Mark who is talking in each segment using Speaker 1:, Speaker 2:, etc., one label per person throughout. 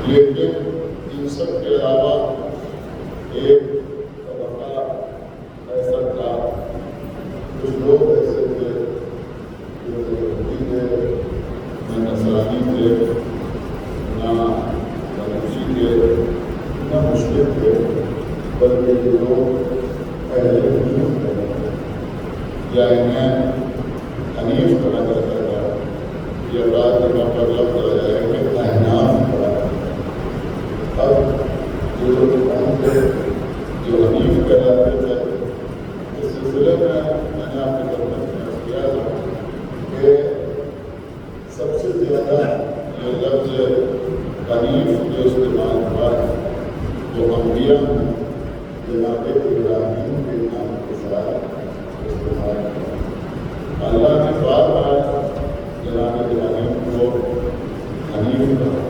Speaker 1: لیکن ان سب کے علاوہ ایک بلکہ جو لوگ اہل حنیف ہیں یا انہیں حنیف کہا جاتا ہے، یہ بات یہاں پر لفظ آ جائے کہ احناف کہا جاتا ہے۔ اب جو لوگ جو حنیف کہلاتے تھے، اس سلسلے میں نے آپ کی طرف کیا تھا کہ سب سے زیادہ یہ لفظ حنیف جو استعمال ہوا ہے وہ انبیاء میں جناب ابراہیم کے نام کے ساتھ استعمال ہوا۔ اللہ نے بار بار جناب ابراہیم کو حنیف کہا۔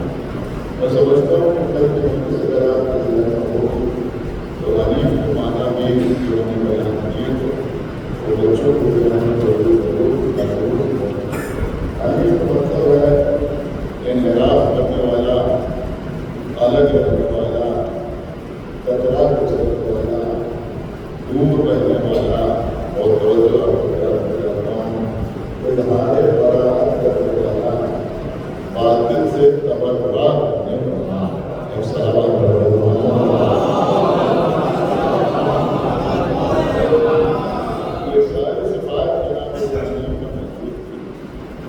Speaker 1: میں سمجھتا ہوں کہ کل کے سے اگر آپ کا ذہن ہوگی تو حنیف کے معنی بھی جو ہم نے بیان کیے تھے وہ بچوں کو بیان ضرور حنیف کا مطلب ہے انحراف کرنے والا، الگ رہنے والا، کترا کو چلنے والا، دور رہنے والا اور توجہ اظہار براءت کرنے والا، باطل سے تبرع کرنے والا۔ یہ ساری صفات جناب ابراہیم میں موجود تھی،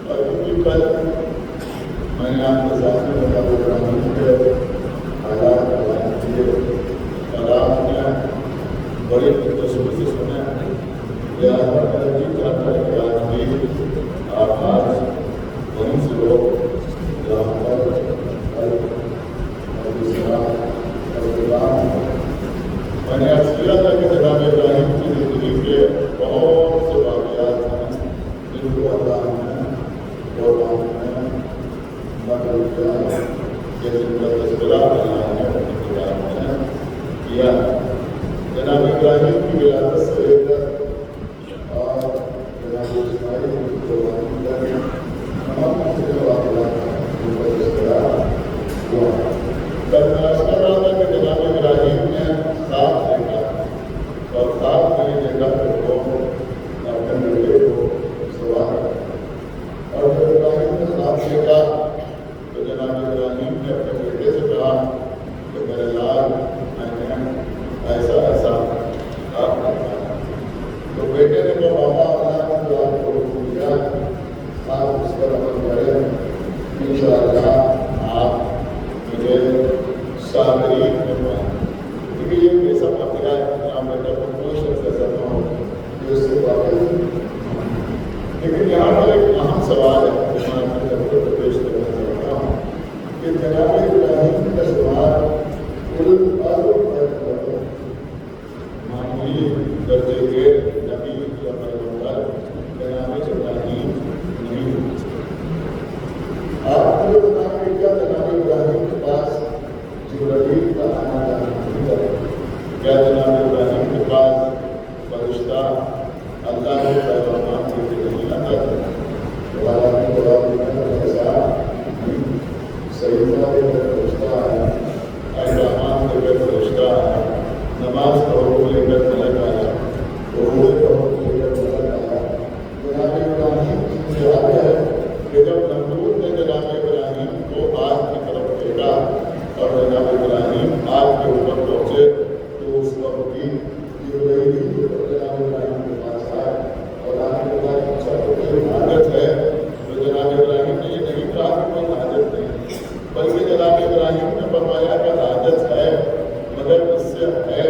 Speaker 1: اور کیونکہ کل میں نے آپ کے سامنے جناب ابراہیم کے حالات بیان کیے اور آپ نے بڑی دلچسپی سے سنا، لہٰذا میں یہ چاہتا ہے کہ آج بھی آغاز وہیں سے ہو جہاں پر میں نے عرض کیا تھا کہ جناب ابراہیم کی زندگی کے بہت سے واقعات ہیں جن کو اللہ نے قرآن میں نقل کیا ہے، جن کا تذکرہ اللہ نے اپنی کتاب میں کیا ہے۔ جناب ابراہیم کی ولادت سے لے کر اور جناب اسماعیل کی قربانی تک تمام سے واقعات ان کا تذکرہ ہوا۔ کل میں عرض کر رہا تھا کہ جناب ابراہیم نے ساتھ دیکھا اور ساتھ میں جگہ کو اپنے بیٹے کو سوارا، اور جب ابراہیم نے ساتھ دیکھا تو جناب ابراہیم نے اپنے بیٹے سے کہا کہ میرے لال میں نے ایسا ایسا آپ نے کہا، تو بیٹے نے کہا بابا اللہ نے جو آپ کو حکم دیا آپ اس پر عمل کریں، انشاءاللہ آپ مجھے صابرین بنوائیں۔ کیونکہ یہ ایسا واقعہ ہے کہ آپ بیٹا کو کوئی شخص ایسا نہ ہو کہ اس سے واقعی، لیکن یہاں پر ایک اہم سوال ہے جو میں اپنے طرف کو پیش کرنا چاہتا ہوں کہ جناب ابراہیم کا سوال معمولی درجے کے نبی یا پیغمبر جناب ابراہیم نہیں۔ آپ کو بتا کہ کیا جناب ابراہیم کے پاس جبرائیل کا آنا جانا نہیں ہے؟ کیا جناب ابراہیم کے پاس فرشتہ اللہ کے پیغامات کے لیے نہیں آتا تھا؟ حالانکہ جواب ایسا نہیں، صحیفہ کے لیے فرشتہ ہے، احکامات کے لیے فرشتہ ہے، نماز کا حکم لے کر ملک آیا، روزے کا حکم لے کر ملک آیا۔ جناب ابراہیم کی یاد ہے کہ جب نمرود نے جناب ابراہیم کو آگ کی طرف پھینکا اور جناب ابراہیم آگ کے اوپر پہنچے تو اس وقت بھی جبرائیل جناب ابراہیم کے پاس آئے اور آگ کے بعد پوچھا تو کوئی حاجت ہے؟ تو جناب ابراہیم نے یہ نہیں کہا کہ کوئی حاجت نہیں، بلکہ جناب ابراہیم نے فرمایا کہ حاجت ہے مگر اس سے ہے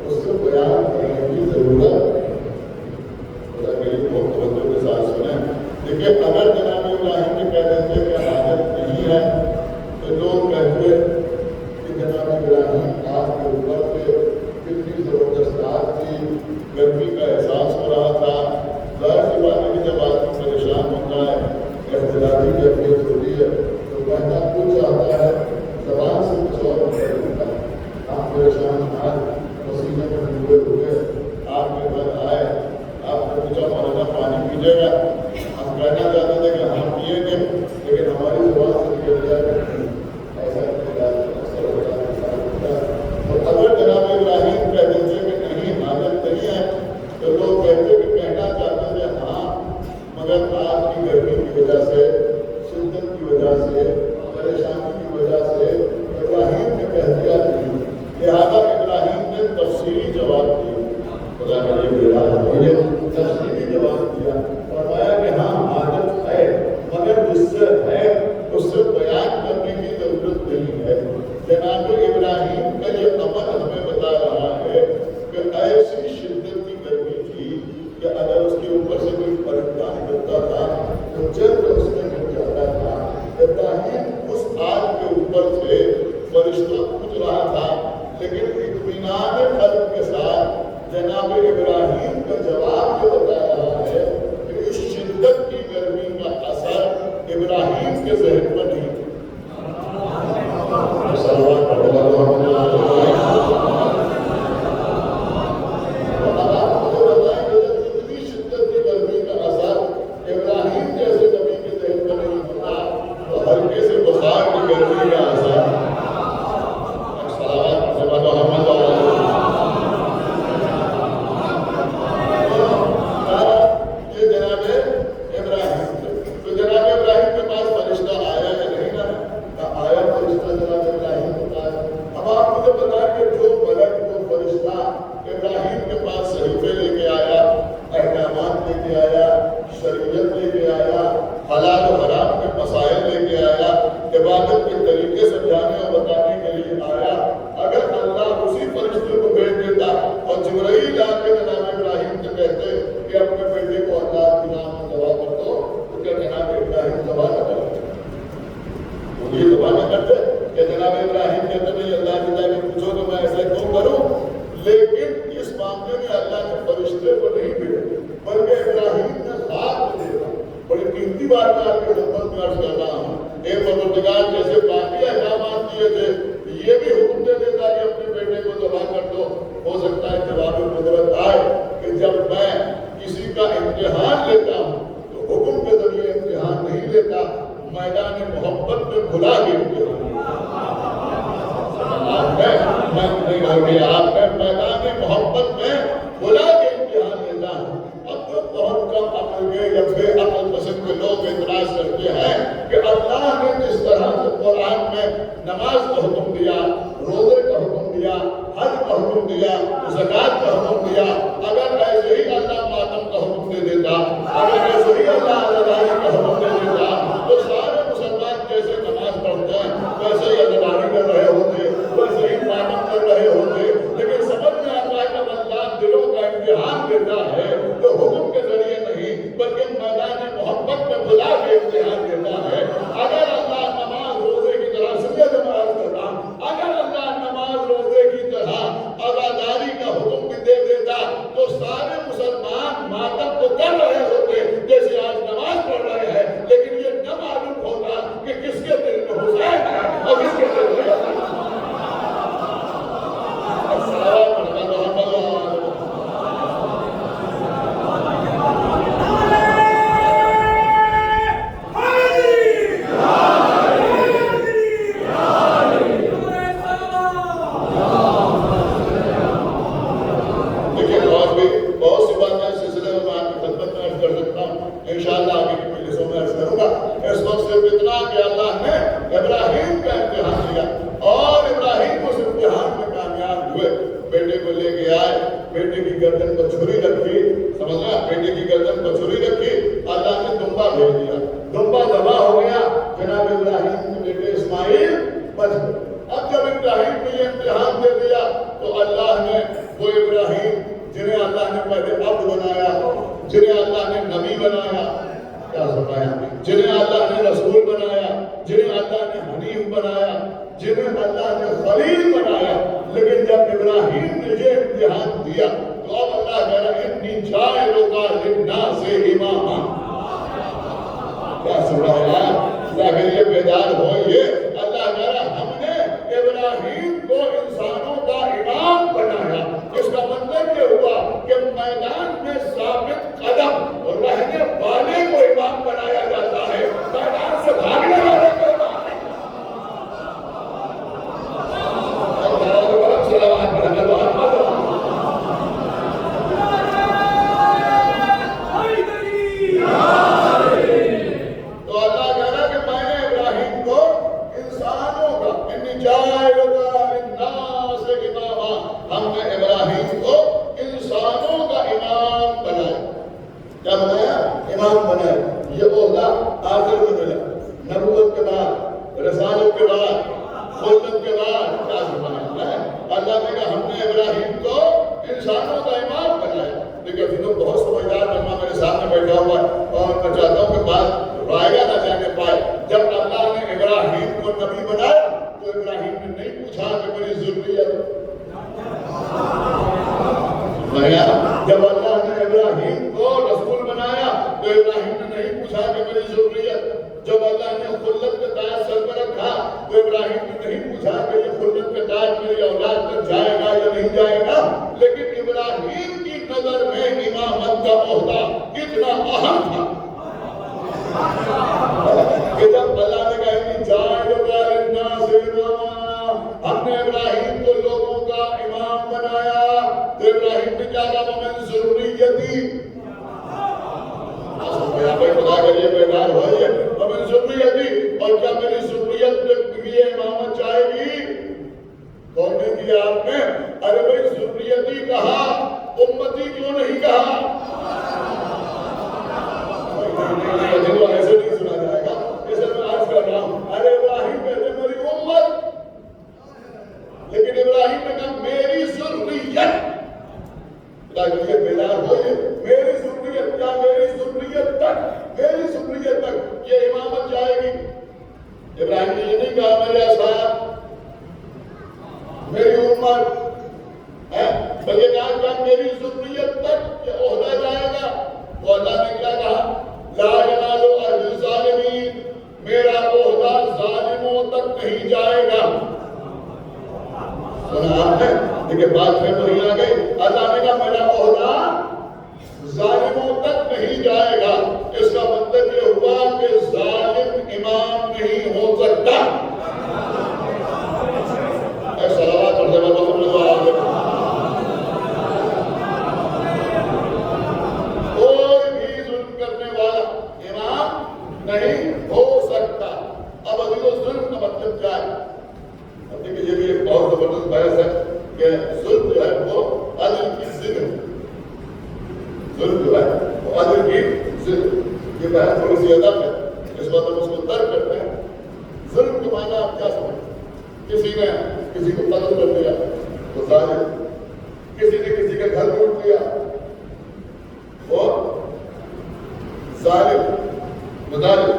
Speaker 1: اس سے بیان کرنے کی ضرورت ہے۔ بہت توجہ کے ساتھ سنیں، دیکھیے اگر جناب ابراہیم نے کہہ دیتے کہ حاجت نہیں ہے تو لوگ کہتے کہ جناب ابراہیم آگ کے اوپر سے کتنی زبردست آگ تھی، گرمی کا احساس ہو رہا تھا۔ ظاہر سی بات ہے کہ جب آدمی پریشان ہوتا ہے، اختلاطی کیفیت ہوتی ہے تو کہنا کچھ آتا ہے، زبان سے کچھ اور ہوتا ہے۔ آپ پریشان آج پسینے میں ڈوبے ہوئے آپ کے گھر آئے، آپ نے پوچھا مولانا پانی پیجیے گا؟ ہم کہنا چاہتے تھے کہ ہم پیئیں گے، لیکن ہماری زبان سے نکل جائے ایسا اکثر ہوتا ہے۔ اور اگر جناب ابراہیم کہتے تھے کہ نہیں حاجت نہیں ہے تو لوگ کہتے کہ کہنا چاہتے تھے ہاں، مگر آگ کی گرمی کی وجہ سے، شدت کی وجہ سے، پریشانی کی وجہ سے ابراہیم نے کہہ دیا نہیں، لہٰذا ابراہیم نے محبت میں خدا کے امتحان لیتا ہے. اب جو بہت کم عقل کے یا بے عقل قسم کے لوگ اعتراض کرتے ہیں کہ اللہ نے جس طرح سے قرآن میں نماز کا حکم دیا، روزے کا حکم دیا، حج کا حکم دیا، زکوٰۃ کا حکم دیا، اگر ایسے ہی اللہ ماتم کا حکم دے دیتا، اگر ایسے ہی اللہ عزاداری کا حکم دے دیتا تو سارے مسلمان جیسے نماز پڑھتے ہیں ویسے ہی عزاداری کر رہے ہوتے، ویسے ہی ماتم کر رہے ہوتے. لیکن سمجھ میں آتا ہے کہ اللہ دلوں کا امتحان دیتا ہے تو حکم کے ذریعے نہیں بلکہ میدان محبت میں خدا کے امتحان دیتا ہے. اگر اللہ نماز روزے کی طرح سید نماز کرتا، اگر اللہ نماز روزے کی طرح عزاداری کا حکم بھی دے دیتا تو سارے مسلمان ماتم تو کر رہے ہوتے جیسے آج نماز پڑھ رہے ہیں، لیکن یہ نہ معلوم ہوتا کہ کس کے دل میں حسین ہے اور کس کے دل میں ظلم جو ہے وہ عدل کی ظلم. یہ بحث تھوڑی سی ادب ہے، اس وقت ہم اس کو ترک کرتے ہیں. ظلم کے معنی آپ کیا سمجھتے ہیں؟ کسی نے کسی کو قتل کر دیا تو ظالم، کسی نے کسی کا گھر لوٹ لیا وہ ظالم مظالم،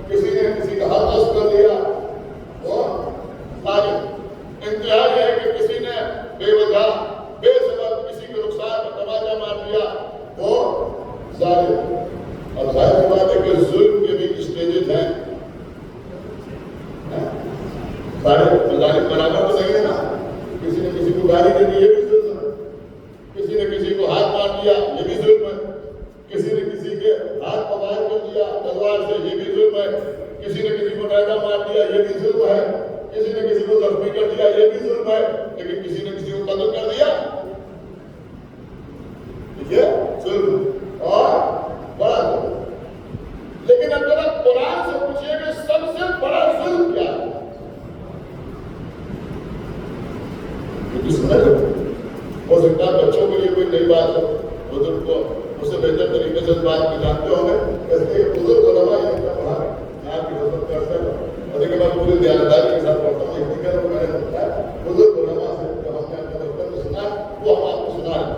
Speaker 1: کسی نے کسی کا حق غصب کر لیا وہ ظالم. انتہا یہ ہے کہ کسی نے بے وجہ بے سبب کسی کو نقصان کا تماچا مار دیا وہ ظالم. اور ظاہر بات ہے کہ ظلم کے بھی اسٹیجز ہیں. سارے ظالم برابر تو نہیں ہے نا. کسی نے کسی کو گالی دے دی یہ بھی ظلم ہے، کسی نے کسی کو ہاتھ مار دیا یہ بھی ظلم ہے، کسی نے کسی کے ہاتھ کو باہر کر دیا تلوار سے یہ بھی ظلم ہے، کسی نے کسی کو ڈانٹا مار دیا یہ بھی ظلم ہے، کسی نے کسی کو زخمی کر دیا یہ بھی ظلم ہے، لیکن کسی نے کسی کو قتل کر دیا یہ ظلم اور بڑا ظلم. لیکن اب ذرا قرآن سے پوچھئے کہ سب سے بڑا ظلم کیا ہے؟ ہو سکتا ہے بچوں کے لیے کوئی نئی بات ہو، بزرگ کو اس سے بہتر طریقے سے اس بات کو جانتے ہوں گے. اس لیے بزرگ علماء یہ پڑھا میں آپ کی خدمت کر سکتا ہوں اور دیکھیں میں پوری دیانتداری کے ساتھ پڑھتا ہوں. ایک دیگر میں نے بتایا بزرگ علماء سے جب ہم نے اپنے دفتر میں سنا وہ ہم آپ کو سنا ہے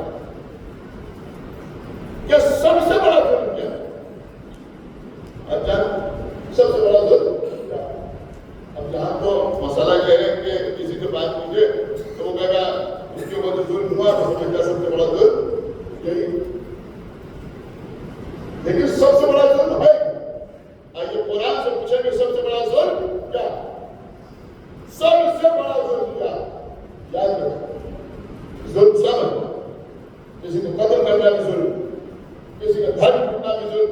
Speaker 1: کہ سب سے بڑا ظلم کیا ہے. اچھا سب سے بڑا ظلم کیا ہے؟ اب یہاں تو مسئلہ یہ ہے کہ کسی سے بات کیجیے تو وہ کہے گا اس کے بعد ظلم ہوا تو سمجھتا سب سے بڑا ظلم یہی. لیکن سب سے بڑا ظلم ہے. آئیے قرآن سے پوچھیں کہ سب سے بڑا ظلم کیا؟ سب سے بڑا ظلم کیا؟ یاد رکھیں ظلم سب ہے. کسی کو قتل کرنا بھی ظلم، کسی کا گھر ٹوٹنا بھی ظلم،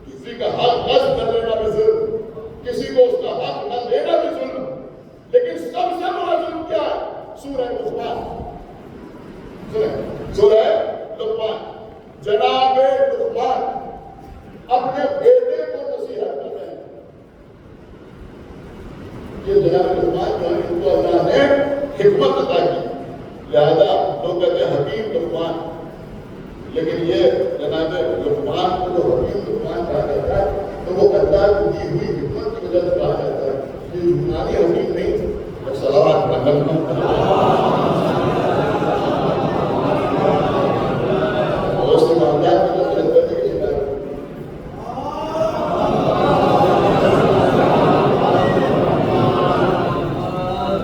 Speaker 1: کسی کا حق غصب کر لینا بھی ظلم، کسی کو اس کا حق نہ دینا بھی ظلم. لیکن سب سے بڑا ظلم کیا ہے؟ سورہ لقمان سنیں، سورہ لقمان. جناب لقمان اپنے بیٹے کو نصیحت کر رہے ہیں. یہ جناب لقمان جو ہے ان کو اللہ نے حکمت عطا کی، لہذا لوگ کہتے ہیں حکیم لقمان. لیکن یہ جناب لقمان کو جو حکیم لقمان کہا جاتا ہے تو وہ اللہ کی دی ہوئی حکمت کی وجہ سے کہا جاتا ہے. یہ یونانی حکیم نہیں. صلوات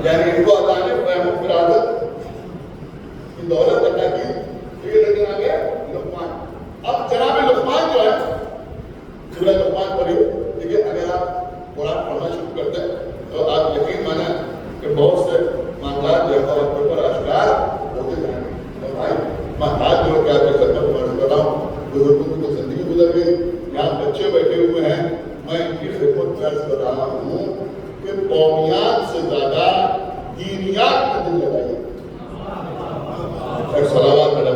Speaker 1: یعنی ان کو اللہ نے فہم و فرادت کی دولت عطا کی. یہ لیکن آگے لقمان. اب جناب لقمان جو ہے سورہ لقمان پڑھی. دیکھیے اگر آپ قرآن پڑھنا شروع کرتے ہیں تو آپ یقین مانیں کہ بہت سے معاملات جو ہے وقت پر اشکار ہوتے جائیں گے. اور بھائی میں ہاتھ جوڑ کے آپ کی خدمت میں عرض کر رہا ہوں، بزرگوں کی تو زندگی گزر گئی، یہاں بچے بیٹھے ہوئے ہیں. میں ان کی خدمت میں عرض کر رہا ہوں کہ قومیات سے زیادہ دینیات میں دل لگائیے. ایک صلوات پڑھنا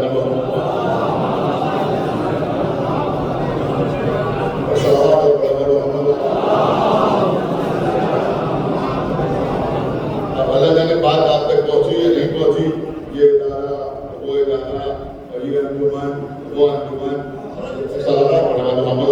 Speaker 1: اللہ جانے بات آپ تک پہنچی یا نہیں پہنچی. یہ ادارہ وہ ادارہ اور یہ انجمن وہ انجمن. صلوات پڑھنا محمد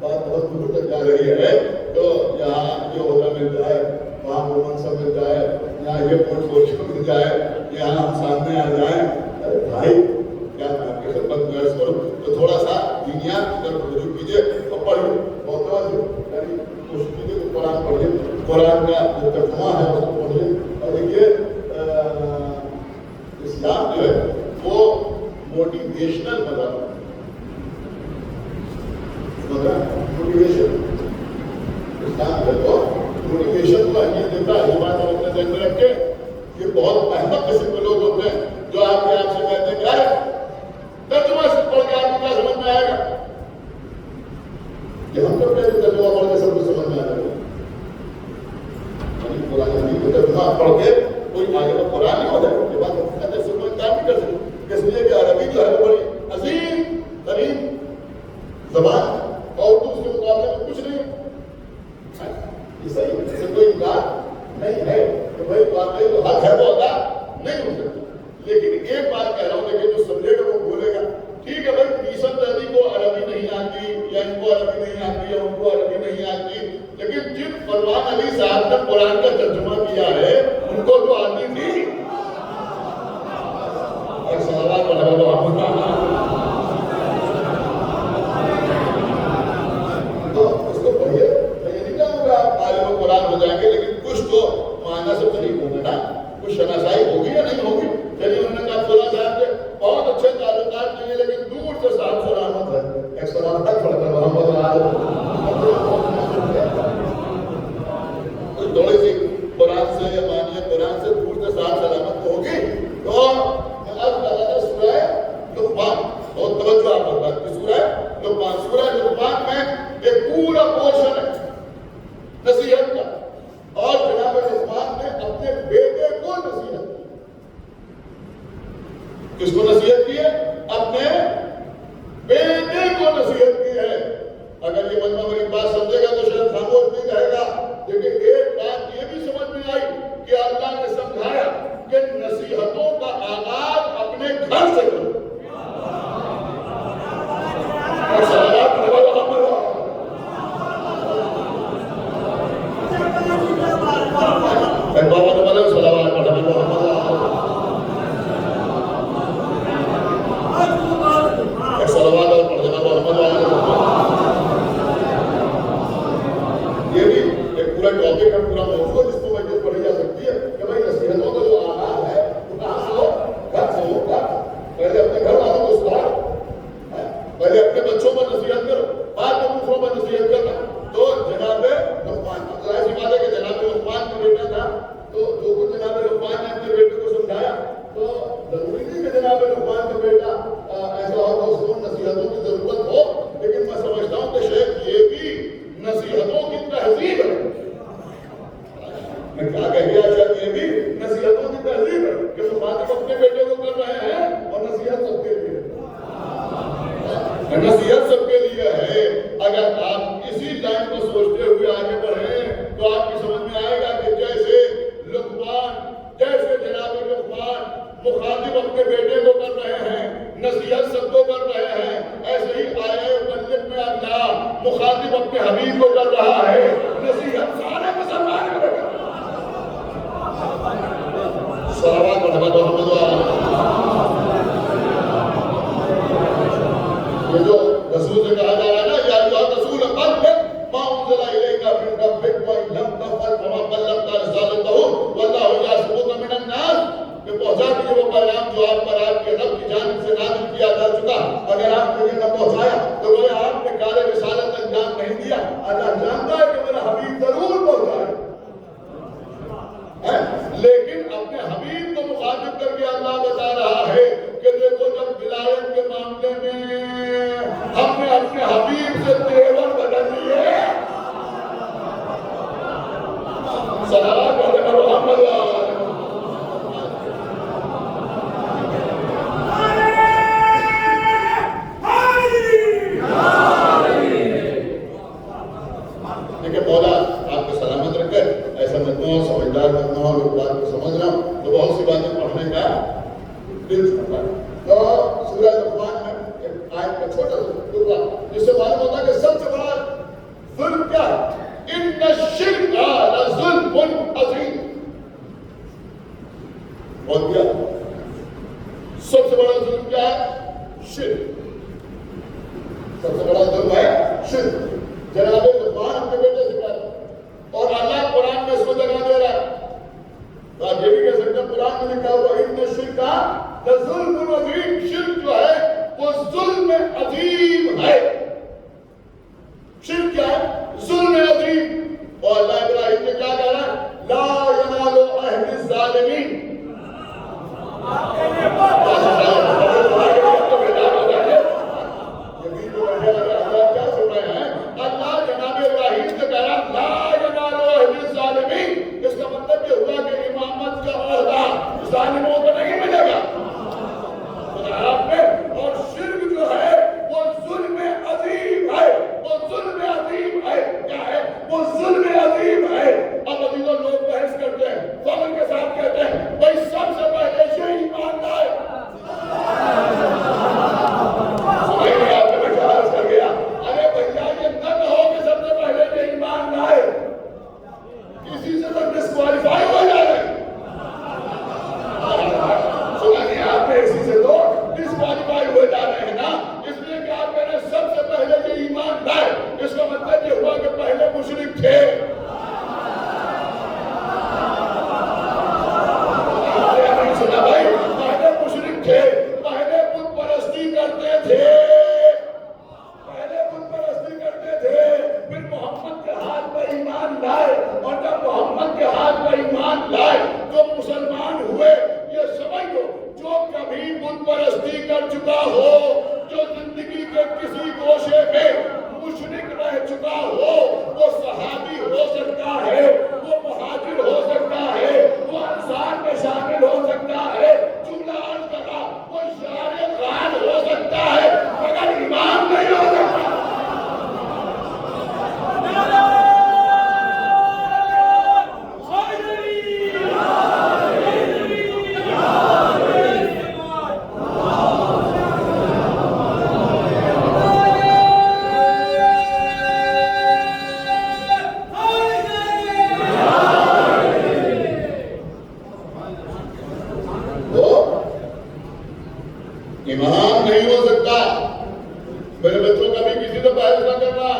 Speaker 1: بات بہت دور تک جا رہی ہے. تو یہاں یہ عہدہ مل جائے، وہاں وہ منصب مل جائے، یہاں یہ پورٹ فولیو مل جائے، یہاں ہم سامنے آ جائیں. ارے بھائی کیا میں آپ کی خدمت میں عرض کروں تو تھوڑا سا دینیات کی طرف رجوع کیجیے اور پڑھیے. بہت توجہ یعنی کوشش کیجیے کہ قرآن پڑھیے، قرآن کا جو ترجمہ ہے اس کو پڑھیے. اور دیکھیے اسلام جو ہے وہ موٹیویشنل مذہب ہے. موٹیویشن اسلام جو ہے وہ موٹیویشن کو اہمیت دیتا ہے. یہ بات ہم اپنے ذہن میں رکھ کے یہ بہت احمد قسم کے لوگ ہوتے ہیں جو آپ کے آپ سے کہتے ہیں کیا ہے ترجمہ سے پڑھ کے آپ کو کیا سمجھ میں آئے گا. یہ ہم کب کہتے ترجمہ پڑھ کے سب کو سمجھ میں آ جائے گا. قرآن حدیث کا ترجمہ پڑھ کے کوئی آگے کا قرآن نہیں ہو جائے گا. یہ بات ہم کہتے ہیں کوئی کام نہیں کر سکتے. اس لیے کہ عربی جو ہے بڑی عظیم ترین زبان اور اردو اس کے مقابلے میں کچھ نہیں. یہ صحیح ہے، اسے کوئی انکار نہیں ہے کہ بھائی واقعی جو حق ہے وہ آپ نے قرآن کا ترجمہ کیا ہے ان کو تو آتی تھی. ایک سوال پڑھا تو آپ اس کو پڑھیے. میں یہ نہیں کہوں گا آپ عالم قرآن ہو جائیں گے، لیکن کچھ تو معنی سے قریب ہوگا نا، کچھ شناسائی ہوگی یا نہیں ہوگی. چلیے انہوں نے کہا فلاں صاحب کے بہت اچھے تعلقات نہیں ہیں لیکن دور سے صاحب سلامت ہے. ایک سلامت پڑھ کر محمد تھوڑی سی قرآن سے یا مانیہ قرآن سے دور سے صاحب سلامت ہوگی. تو اب تعالیٰ سورہ لقمان، بہت توجہ آپ بات کی سورہ لقمان. سورہ لقمان میں ایک پورا پورشن ہے نصیحت کا، اور جناب لقمان نے اپنے بیٹے کو نصیحت کی. کس کو نصیحت کی ہے؟ اپنے بیٹے کو نصیحت کی ہے. اگر یہ بندہ میری بات سمجھے گا تو شاید خاموش نہیں رہے گا، لیکن ایک بات یہ بھی سمجھ میں آئی کہ اللہ نے سمجھایا کہ نصیحتوں کا آغاز اپنے گھر سے کرو. نصیحت سب کے لیے ہے. اگر آپ اسی لائن کو سوچتے ہوئے آگے بڑھیں تو آپ کی سمجھ میں آئے گا کہ جیسے جناب لقمان مخاطب اپنے بیٹے کو کر رہے ہیں، نصیحت سب کو کر رہے ہیں، ایسے ہی آئے بلد میں اللہ مخاطب اپنے حبیب کو کر رہا ہے، نصیحت سارے مسلمان کو کر رہا ہے. صلوات محمد یہ جو رسول سے کہا جا رہا ہے نا، یا ایھا الرسول بلغ ما انزل الیک من ربک وان لم تفعل فما بلغت رسالتہ واللہ یعصمک من الناس. کہ پہنچا دیجیے وہ پیغام جو آپ پر آپ کے رب کی جانب سے نازل کیا جا چکا. اگر آپ نے نہ پہنچایا تو گویا آپ نے کار رسالت انجام نہیں دیا. اللہ جانتا ہے کہ میرا حبیب ضرور پہنچائے، لیکن اپنے حبیب کو مخاطب کر کے اللہ بتا رہا ہے کہ دیکھو جب ولایت کے معاملے میں ہم نے اپنے حبیب سے تیور بدل لیے. صلوات علی محمد. سمجھدار بننا اور بات کو سمجھنا تو بہت سی باتیں پڑھنے کا دل کرتا ہے. تو سورہ لقمان میں ایک آیت کا چھوٹا سا ٹکڑا جس سے معلوم ہوتا ہے کہ سب سے بڑا ظلم کیا ہے. ان الشرک لظلم عظیم. اور کیا سب سے بڑا ظلم کیا ہے؟ شرک. سب سے بڑا ظلم ہے شرک. جناب لقمان اپنے بیٹے سے کہا اور اللہ قرآن میں اس کو جگہ دے رہا ہے. تو آپ یہ بھی کہہ سکتے ہیں قرآن میں لکھا ہوا ان الشرک لظلم عظیم. شرک جو ہے وہ ظلم عظیم ہے. شرک کیا ہے؟ ظلم عظیم. اور اللہ ابراہیم نے کیا کہا ہے؟ لا ینال عہد الظالمین. اللہ جناب ابراہیم سے کہہ رہا لا ینال عہد الظالمین. اس کا مطلب یہ ہوا کہ امامت کا عہدہ ظالموں کو نہیں ملے گا. آپ نے اور شرک جو ہے وہ ظلم عظیم ہے. وہ ظلم عظیم ہے. کیا ہے؟ ہو، جو زندگی کے کسی گوشے میں مشرک رہ چکا ہو، وہ صحابی ہو سکتا ہے، وہ مہاجر ہو سکتا ہے، وہ انصار میں شامل ہو سکتا ہے، جملہ عرض کرا وہ شاعر غال ہو سکتا ہے، مگر امام نہیں ہو سکتا۔ امام نہیں ہو سکتا۔ میرے بچوں کا بھی کسی سے بحث نہ کرنا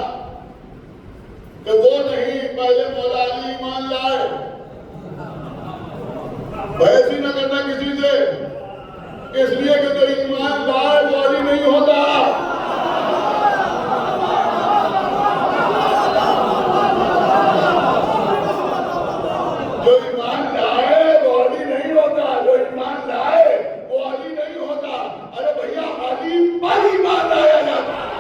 Speaker 1: کہ وہ نہیں، پہلے مولا علی ایمان لائے، بحث ہی نہ کرنا کسی سے، اس لیے کہ جو ایمان لائے وہ علی نہیں ہوتا۔ جو ایمان لائے وہ علی نہیں ہوتا، جو ایمان لائے وہ علی نہیں ہوتا۔ ارے بھیا علی پر ایمان لایا جاتا ہے۔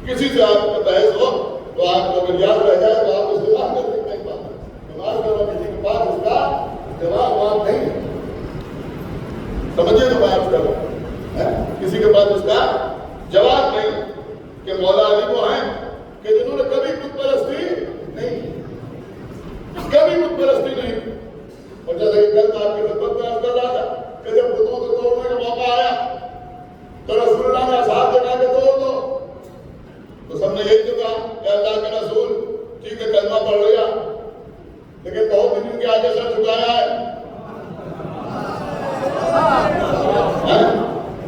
Speaker 1: کسی سے آپ کا بحث ہو تو آپ کو اگر یاد رہ جائے تو آپ اس جواب کر سکتے ہیں۔ نماز کرنا کسی کے پاس اس کا جواب واب نہیں ہے، سمجھے تو بات کرو، کسی کے پاس اس کا جواب نہیں کہ مولا علی وہ ہیں کہ جنہوں نے کبھی بت پرستی نہیں کی، کبھی بت پرستی نہیں کی۔ اور جیسا کہ کل آپ کی خدمت میں عرض کر رہا تھا کہ جب بتوں کو توڑنے کا موقع آیا تو رسول اللہ نے اصحاب سے کہا کہ توڑ دو، تو سب نے یہی تو کہا کہ اللہ کے رسول ٹھیک ہے کلمہ پڑھ لیا، لیکن بہت دن ان کے آگے سر جھکایا ہے،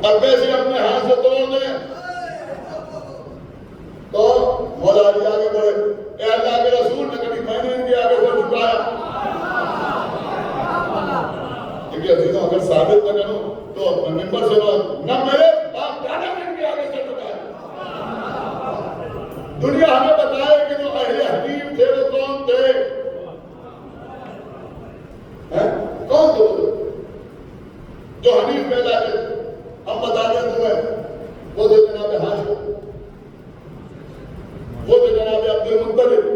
Speaker 1: اب کیسے اپنے ہاتھ سے توڑ دیں؟ تو مولا علی آگے بڑھے، اے اللہ کے رسول نے کبھی میں نے ان کے آگے سر جھکایا۔ کیونکہ عزیزوں اگر ثابت نہ کروں تو ممبر سے نہ میرے باپ دادا نے ان کے آگے سر جھکایا۔ دنیا ہمیں بتائے کہ جو اہل حدیث تھے وہ کون تھے؟ کون تھے وہ جو حنیف کہلاتے تھے؟ ہم بتاتے تمہیں وہ تھے جناب ہاشم، وہ تھے جناب عبد المطلب،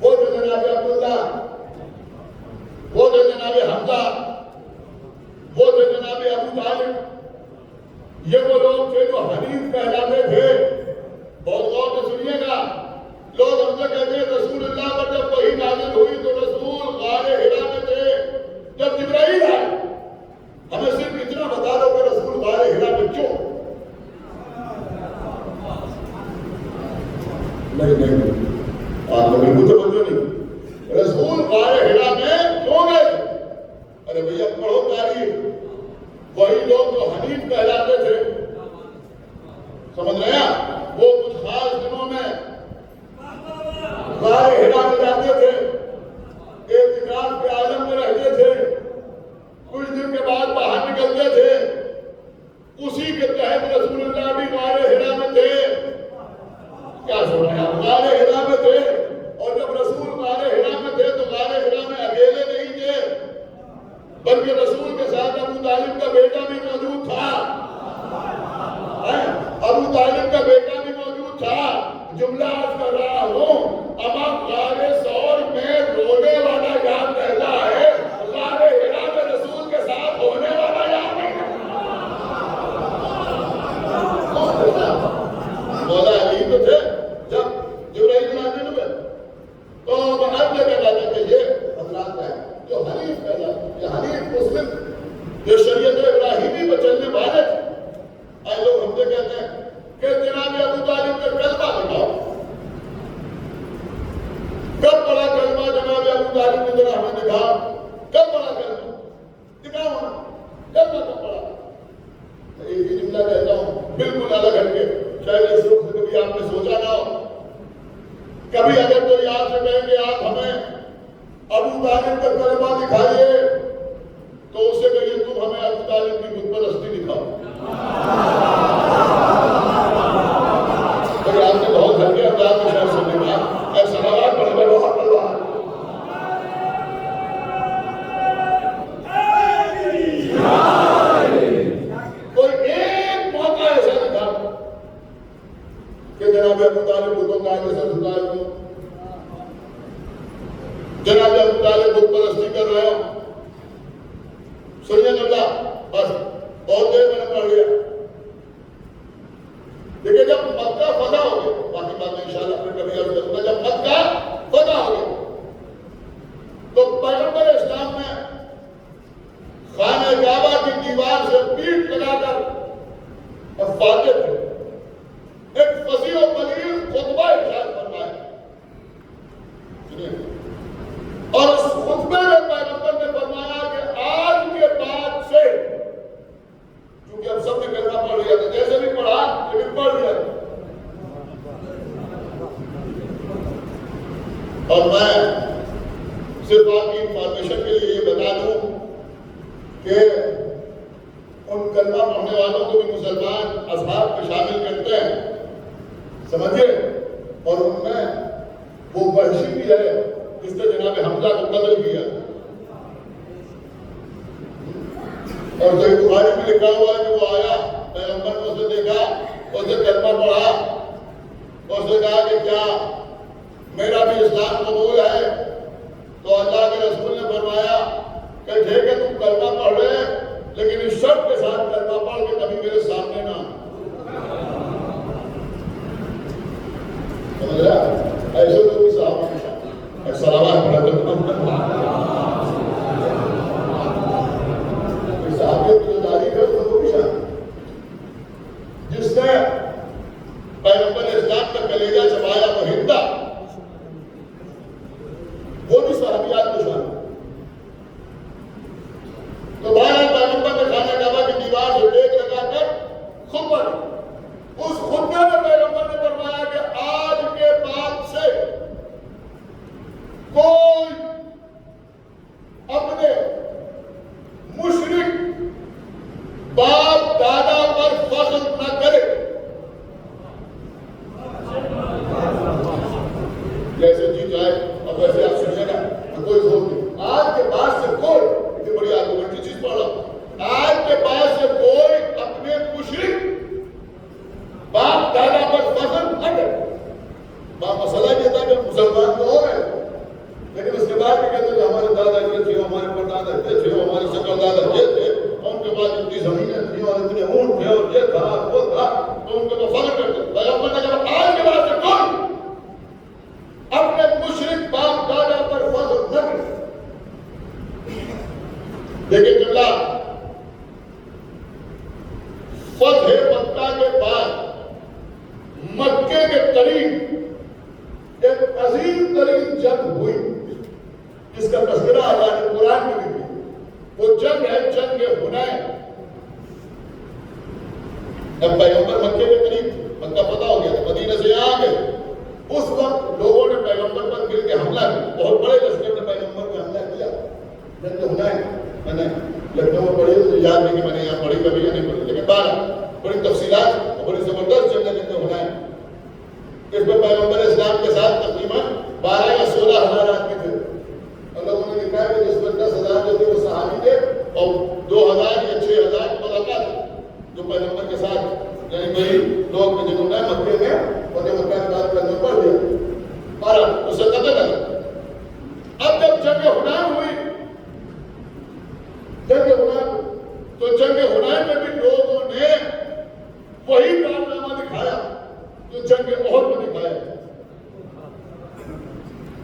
Speaker 1: وہ تھے جناب عبداللہ، وہ تھے جناب حمزہ، وہ تھے جناب ابو طالب۔ یہ وہ لوگ تھے جو حنیف کہلاتے تھے۔ بہت غور سے سنیے گا، لوگ ہم سے کہتے ہیں رسول اللہ پر جب وحی نازل ہوئی تو رسول غار حرا میں تھے جب جبرائیل آئے۔ ہمیں صرف اتنا بتا دو کہ رسول غار حرا میں کیوں؟ نہیں آپ کو بالکل توجہ نہیں، رسول غار حرا میں کیوں گئے؟ ارے بھیا پڑھو تاریخ، وہی لوگ جو حنیف کہلاتے تھے، سمجھ رہے ہیں، وہ کچھ خاص دنوں میں غار حرا میں جاتے تھے، اعتکاف کے عالم میں رہتے تھے، کچھ دن کے بعد باہر نکلتے تھے۔ اسی کے تحت رسول اللہ بھی غار حرا میں تھے۔ کیا سن رہے ہیں؟ غار حرا میں تھے، اور جب رسول غار حرا میں تھے تو غار حرا میں اکیلے نہیں تھے، بلکہ رسول کے ساتھ ابو طالب کا بیٹا بھی موجود تھا۔ ابو طالب کا بیٹا بھی موجود تھا۔ جملہ عرض کر رہا ہوں، اب آپ غار ثور میں رونے والا یاد رہتا ہے، غار حرا میں رسول کے ساتھ ہونے والا یاد نہیں رہتا۔ مولا علی تو تھے جب جبرائیل نازل ہوئے تو ہر جگہ کہتے کہ یہ حضرات ہیں جو حنیف کہلاتے، یہ حنیف مسلم، جو شریعت ابراہیمی پر چلنے والے تھے۔ آج لوگ ہم سے کہتے ہیں کہ جناب ابو طالب کا کلمہ دکھاؤ، کب بڑا کلمہ جناب ابو طالب نے ذرا ہمیں دکھاؤ، کب بڑا کلمہ؟ دکھاؤ کرنا تو پڑا. ایک ہی جملہ کہتا ہوں بالکل الگ ہٹ کے، شاید اس وقت سے کبھی آپ نے سوچا نہ ہو. کبھی اگر کوئی آپ سے کہیں کہ آپ ہمیں ابو طالب کا کلمہ دکھائیے تو اسے کہیے تم ہمیں ابو طالب کی بت پرستی دکھاؤ. تو آپ نے بہت ہلکے انداز میں شاید سمجھے گا. ایسا سوالات پڑھ کر بہت پڑھوا کوئی ایک موقع ایسا نہ تھا کہ جناب ابو طالب بتوں کا آگے سر جھکائے ہو، جناب ابو طالب بت پرستی کر رہے ہو. سنیے جملہ بس بہت دیر میں نے پڑھ لیا. دیکھیں جب مکہ فتح ہو گیا، باقی بات میں انشاءاللہ پھر کبھی عرض کروں گا، جب مکہ فتح ہو گیا تو پیغمبر اسلام نے خانہ کعبہ کی دیوار سے پیٹ لگا کر فاتح تھے ایک فصیح و بلیغ خطبہ ارشاد فرمایا. اور اس خطبے میں پیغمبر نے فرمایا کہ آج کے بعد سے، کیونکہ اب سب نے کلمہ پڑھ لیا تھا، جیسے بھی پڑھا لیکن پڑھ لیا تھا. اور میں صرف آپ کی انفارمیشن کے لیے یہ بتا دوں کہ ان کلمہ پڑھنے والوں کو بھی مسلمان اصحاب میں شامل کرتے ہیں، سمجھے. اور ان میں وہ وحشی بھی ہے جس نے جناب حمزہ کو قتل کیا. اور صحیح بخاری میں لکھا ہوا ہے کہ وہ آیا، پیغمبر نے اسے دیکھا، اسے کلمہ پڑھا، اسے کہا کہ کیا میرا بھی اسلام قبول ہے؟ تو اللہ کے رسول نے فرمایا کہ ٹھیک ہے تم کلمہ پڑھ رہے لیکن اس شرط کے ساتھ کلمہ پڑھ کے کبھی میرے سامنے نہ. سمجھ رہا ایسے تو بھی صاحب سلامات پڑھا کرتا جس نے پیغمبر اسلام کا کلیجہ چبایا وہ ہندا، وہ بھی صحابیات میں شامل. تو بہرحال پیغمبر نے خانہ کعبہ کی دیوار سے ٹیک لگا کر خطبہ، اس خطبے میں پیغمبر نے فرمایا کہ آج کے بعد سے کوئی اپنے مشرک باپ دادا پر فخر نہ کرے. جیسے جی جائے اب ویسے آپ سنیے گا، کوئی زور نہیں. آج کے بعد سے کوئی، اتنی بڑی آرگومنٹری چیز پڑھ رہا ہوں، آج کے بعد سے کوئی اپنے مشرک باپ دادا پر فخر نہ کرے. مسئلہ یہ تھا کہ مسلمان تو ہو رہے لیکن اس کے بعد بھی کہتے ہیں ہمارے دادا یہ تھے، ہمارے پردادا یہ تھے، ہمارے سکر دادا یہ تھے، ان کے بعد اتنی زمینیں تھیں اور اتنے اونٹ تھے اور یہ تھا وہ تھا، تو ان کو فخر کرتے. پیغمبر نے کہا آج کے بعد سے کون اپنے مشرک باپ دادا پر فخر نہ کرے. دیکھیں جملہ فتح مکہ کے بعد مکے کے قریب ایک عظیم ترین جنگ ہوئی جس کا تذکرہ اللہ نے قرآن میں بھی کیا. وہ جنگ ہے جنگ حنین. جب پیغمبر مکے کے قریب، مکہ فتح ہو گیا تھا، مدینہ سے یہاں آ گئے، اس وقت لوگوں نے پیغمبر پر مل کے حملہ کیا. بہت بڑے لشکر نے پیغمبر پہ حملہ کیا. جنگ حنین میں نے لکھنؤ میں پڑھی، مجھے یاد نہیں کہ میں نے یہاں پڑھی کبھی یا نہیں پڑھی، لیکن بڑی تفصیلات اور بڑی زبردست جنگ ہے جنگ حنین. اس میں پیغمبر اسلام کے ساتھ تقریباً 12 یا 16 ہزار آدمی تھے. اور لوگوں نے لکھا ہے کہ جس میں 10 ہزار جو تھے وہ صحابی تھے اور 2000 یا 6000 ملاقات تھے جو پیغمبر کے ساتھ، یعنی وہی لوگ جنہوں نے مکے میں فتح مکہ کے بعد پیغمبر پڑھ دیا. اور اسے قتل کر. اب جب جنگ حنین ہوئی، تو جنگ حنین میں بھی لوگوں نے وہی کارنامہ دکھایا جو جنگ احد میں دکھایا.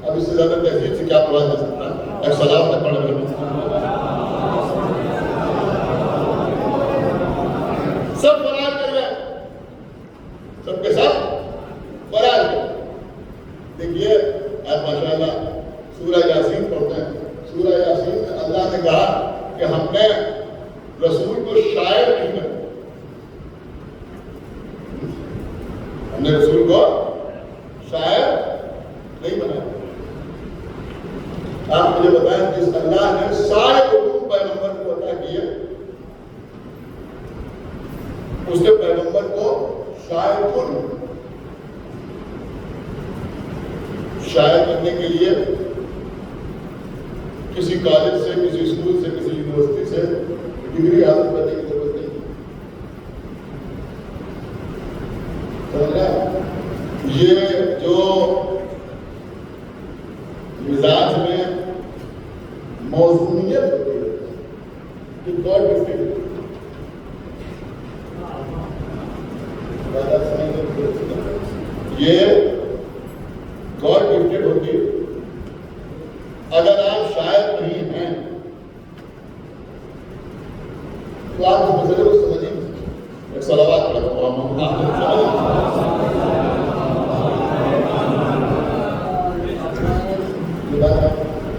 Speaker 1: اب اس سے زیادہ تہذیب سے کیا پڑھا جا سکتا ہے؟ ایک سلام تک پڑھا کریں. سب فرار کر گئے، سب کے ساتھ فرار کر. دیکھیے آپ ماشاءاللہ سورہ یاسین پڑھتے ہیں. سورہ یاسین میں اللہ نے کہا کہ ہم نے رسول کو شاعر نہیں بنایا، ہم نے رسول کو شاعر نہیں بنایا۔ آپ مجھے بتائیں، جس اللہ نے سارے علوم پیغمبر کو عطا کیے، اس نے پیغمبر کو شاعر کرنے کے لیے کسی کالج سے، کسی اسکول سے، کسی یونیورسٹی سے ڈگری حاصل کرنے کی ضرورت نہیں۔ یہ جو مزاج میں موزونیت ہوتی ہے، یہ گاڈ گفٹڈ ہے۔ یہ گاڈ گفٹڈ ہوتی ہے۔ اگر آپ شاعر نہیں ہیں تو آپ اس مسئلے کو سمجھیں گے۔ ایک صلوات پڑھو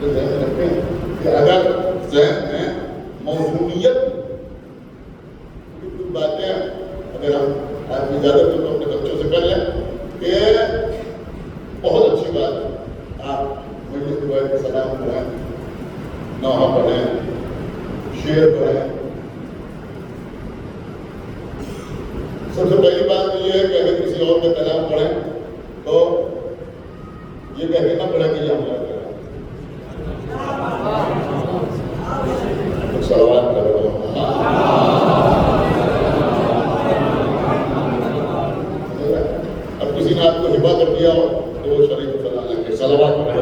Speaker 1: ذہن میں رکھیں کہ اگر ذہن میں موضوعیت کچھ باتیں اگر ہم آدمی زیادہ تو اپنے بچوں سے کر لیں کہ بہت اچھی بات ہے، آپ مجلس دعائے کے سلام پڑھیں، نوحہ پڑھیں، شعر پڑھیں۔ سب سے پہلی بات تو یہ ہے کہ اگر کسی اور کا کلام پڑھیں تو یہ کہہ کے نہ پڑھیں کہ یہ ہمارا کلام۔ صلوات کرو۔ اب کسی نے آپ کو ہبہ کر دیا ہو تو وہ شریف فلاں کے صلوات کرو۔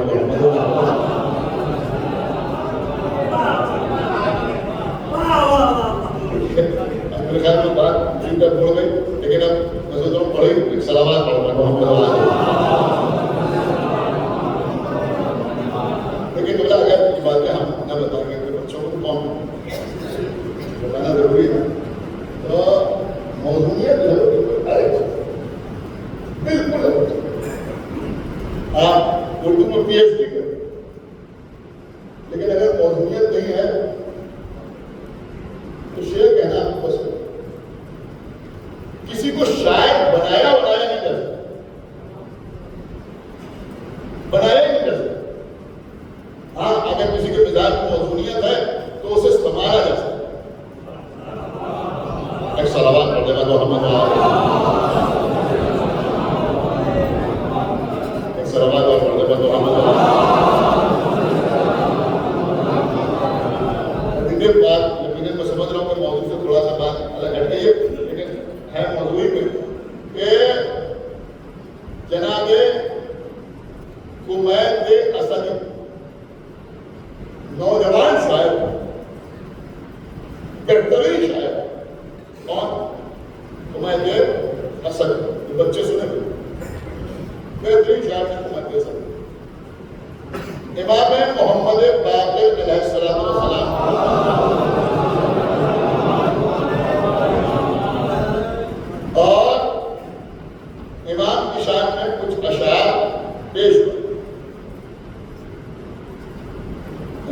Speaker 1: میرے خیال میں بات جن تک بڑھ گئی، لیکن اب میں سوچ رہا ہوں پڑھی صلوات پڑھ رہا لیکن بولا اگر یہ باتیں ہم نہ بتائیں گے تو بچوں کو کون بتانا ضروری ہے۔ تو موضوعیت جو ہے بالکل آپ اردو میں پی ایچ ڈی کریں، لیکن اگر موضوعیت نہیں ہے تو شعر کہنا آپ کو بس کسی کو شاعر بنایا نہیں جا سکتا، بنایا نہیں جا سکتا۔ ہاں اگر کسی کے مزاج میں موضوعیت ہے تو اسے سنبھالا جا سکتا۔ ایک صلوات پڑھ دینا تو ہم ایک صلوات پڑھ دینا تو ہم بات یقیناً میں سمجھ رہا ہوں کہ موضوع سے تھوڑا سا بات الگ ہٹ گئی ہے، لیکن ہے موضوعی میں کہ جناب کمید اسدی نوجوان شاعر، بہترین شاعر کون؟ کمید اسدی۔ بچے سنیں گے، بہترین شاعر ہے کمید اسدی۔ امام محمد باقر علیہ السلام اور امام کی شان میں کچھ اشعار پیش ہوئے۔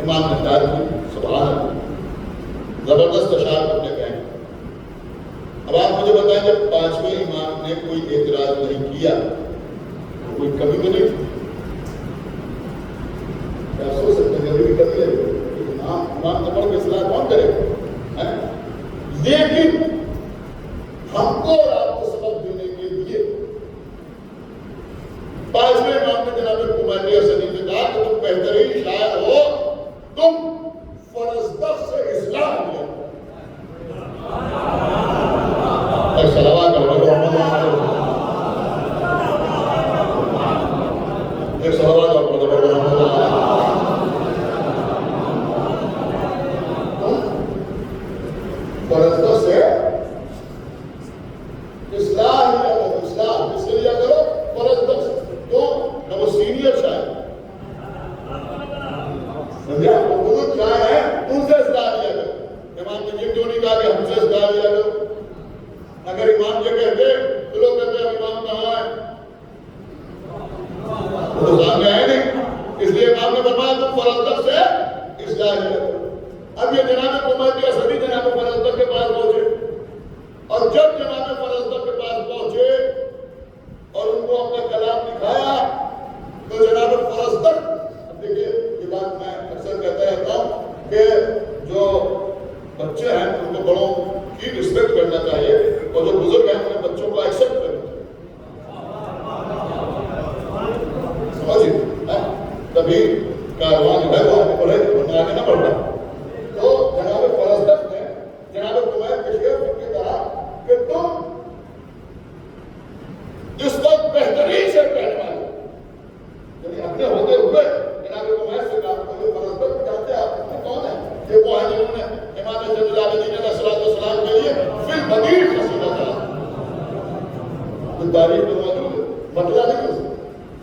Speaker 1: امام نے دار کی سبحان اللہ زبردست اشعار اپنے کہیں۔ اب آپ مجھے بتائیں جب پانچویں امام نے کوئی اعتراض نہیں کیا تو کوئی کمی تو نہیں تھی؟ سوچ سکتے ہیں ضروری کمی ہے، امام نے پڑھ کے اصلاح کون کرے گا؟ لیکن ہم کو اور آپ کو سبق دینے کے لیے پانچویں امام نے جناب کمید اسدی سے کہا کہ تم بہترین شاعر ہو، تم فرزدق سے اصلاح کیا۔ ایک صلوات کرو ایک صلوات فرزدق سے اصلاح اس کے لیے کرو فرزدق سے، تو نہ وہ سینئر شاعر وہ بزرگ شاعر ہے، ان سے اصلاح لیا کرو۔ امام نے یہ کیوں نہیں کہا کہ ہم سے اصلاح لیا کرو؟ اگر امام یہ کہتے تو لوگ کہتے ہیں امام کہاں ہے، وہ تو سامنے آئے نہیں، اس لیے امام نے فرمایا تم فرزدق سے اصلاح لیا کرو۔ اب یہ جناب قمید اسدی جناب فرزدق کے پاس پہنچے، اور جب جناب فرزدق کے پاس پہنچے اور ان کو اپنا کلام دکھایا تو جناب فرزدق، دیکھیے یہ بات میں اکثر کہتا رہتا ہوں کہ جو بچے ہیں ان کو بڑوں کی رسپیکٹ کرنا چاہیے، اور جو بزرگ ہیں انہیں بچوں کو ایکسپٹ کرنا چاہیے، سمجھیے تبھی کاروان جو ہے وہ آگے بڑھے، ورنہ آگے نہ بڑھتا۔ تو جناب فرزدق نے جناب قمید کے شیخ سے کہا کہ تم اس وقت بہترین سے کہنے والے، یعنی اپنے ہوتے ہوئے جناب قمید سے کہا کہ فرزدق جانتے ہیں آپ کون ہیں؟ یہ وہ ہیں جنہوں نے امام زین العابدین علیہ السلام کے لیے فی البدیع قصیدہ کہا، تاریخ میں موجود ہے، مطلب نہیں کر سکتے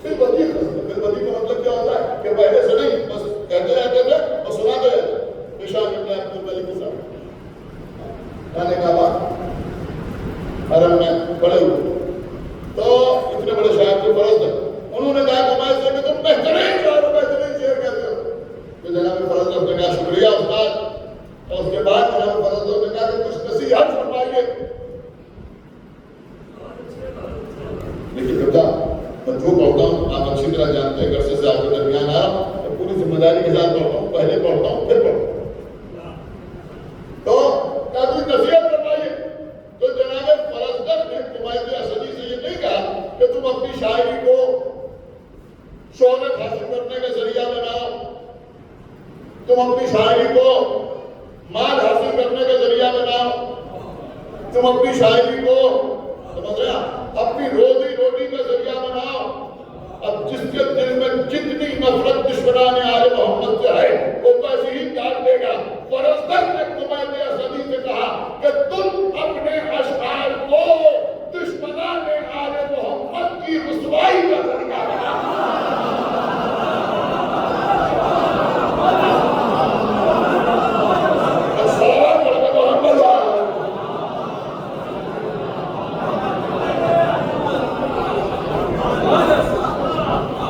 Speaker 1: فی البدیع قصیدہ۔ فی البدیع کا مطلب کیا ہوتا ہے کہ پہلے سے نہیں، بس کہتے رہتے تھے اور سناتے رہتے۔ پیشان ابن عبد الملک کے ساتھ کھانے کا بعد حرم میں پڑے ہوئے، تو اتنے بڑے شاعر کے فرزدق، انہوں نے کہا قمید سے کہ تم بہترین شاعر ہو، بہترین شعر کہتے ہو۔ تو جناب فرزدق نے کہا شکریہ استاد، اور اس کے بعد جناب فرزدق نے کہا کہ کچھ نصیحت فرمائیے۔ لیکن بیٹا میں جو پڑھتا ہوں آپ اچھی طرح جانتے ہیں، عرصے سے آپ کے درمیان آ رہا ہوں، میں پوری ذمہ داری کے ساتھ پڑھتا ہوں، پہلے پڑھتا ہوں پھر پڑھتا ہوں، تو کیا کچھ نصیحت فرمائیے۔ تو جناب فرزدق نے قمید اسدی سے یہ نہیں کہا کہ تم اپنی شاعری کو شہرت حاصل کرنے کا ذریعہ بناؤ، تم اپنی شاعری کو مال حاصل کرنے کا ذریعہ بناؤ، تم اپنی شاعری کو سمجھ رہے ہیں اپنی روزی روٹی کا ذریعہ بناؤ۔ اب جس کے دل میں جتنی نفرت دشمنان آل محمد سے ہے وہ ویسے ہی کاٹ دے گا۔ فرزدق نے قمید اسدی سے کہا کہ تم اپنے اشعار کو دشمنان آل محمد کی رسوائی کا ذریعہ بناؤ۔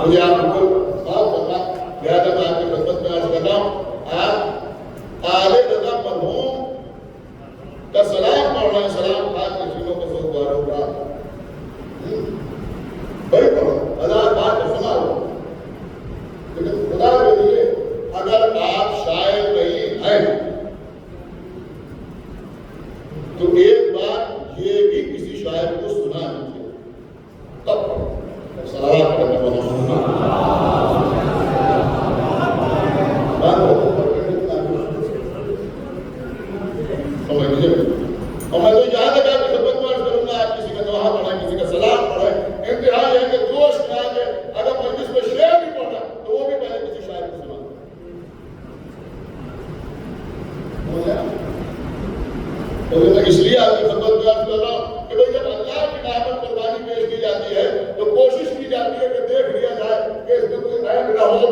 Speaker 1: مجھے آپ کو معاف کرنا، لہٰذا میں آپ کی خدمت میں عرض کر رہا ہوں، آپ آل رضا مرحوم کا سلام پڑھ رہے ہیں، سلام خاص نشینوں کو سوگواروں کا بڑی پڑھو، ہزار بار تو سنا ہو، لیکن خدا کے لیے اگر آپ شاعر نہیں ہیں تو ایک بار یہ بھی کسی شاعر کو سنا دیجیے، تب پڑھو۔ صلوات کرنے والا اور میں تو یاد ہے کہ آپ کی خدمت میں عرض کروں گا، آپ کسی کا دعا پڑھیں، کسی کا سلام پڑھیں، انتہا یہ ہے کہ جوش میں آ کے اگر مجلس میں شعر بھی پڑھا تو وہ بھی پہلے کسی شاعر کو سنا۔ میں اس لیے آپ کی خدمت میں عرض کر رہا ہوں کہ بھئی جب اللہ کی نعمت قربانی پیش کی جاتی ہے تو کوشش کی جاتی ہے کہ دیکھ لیا جائے کہ اس میں کوئی عیب نہ ہو۔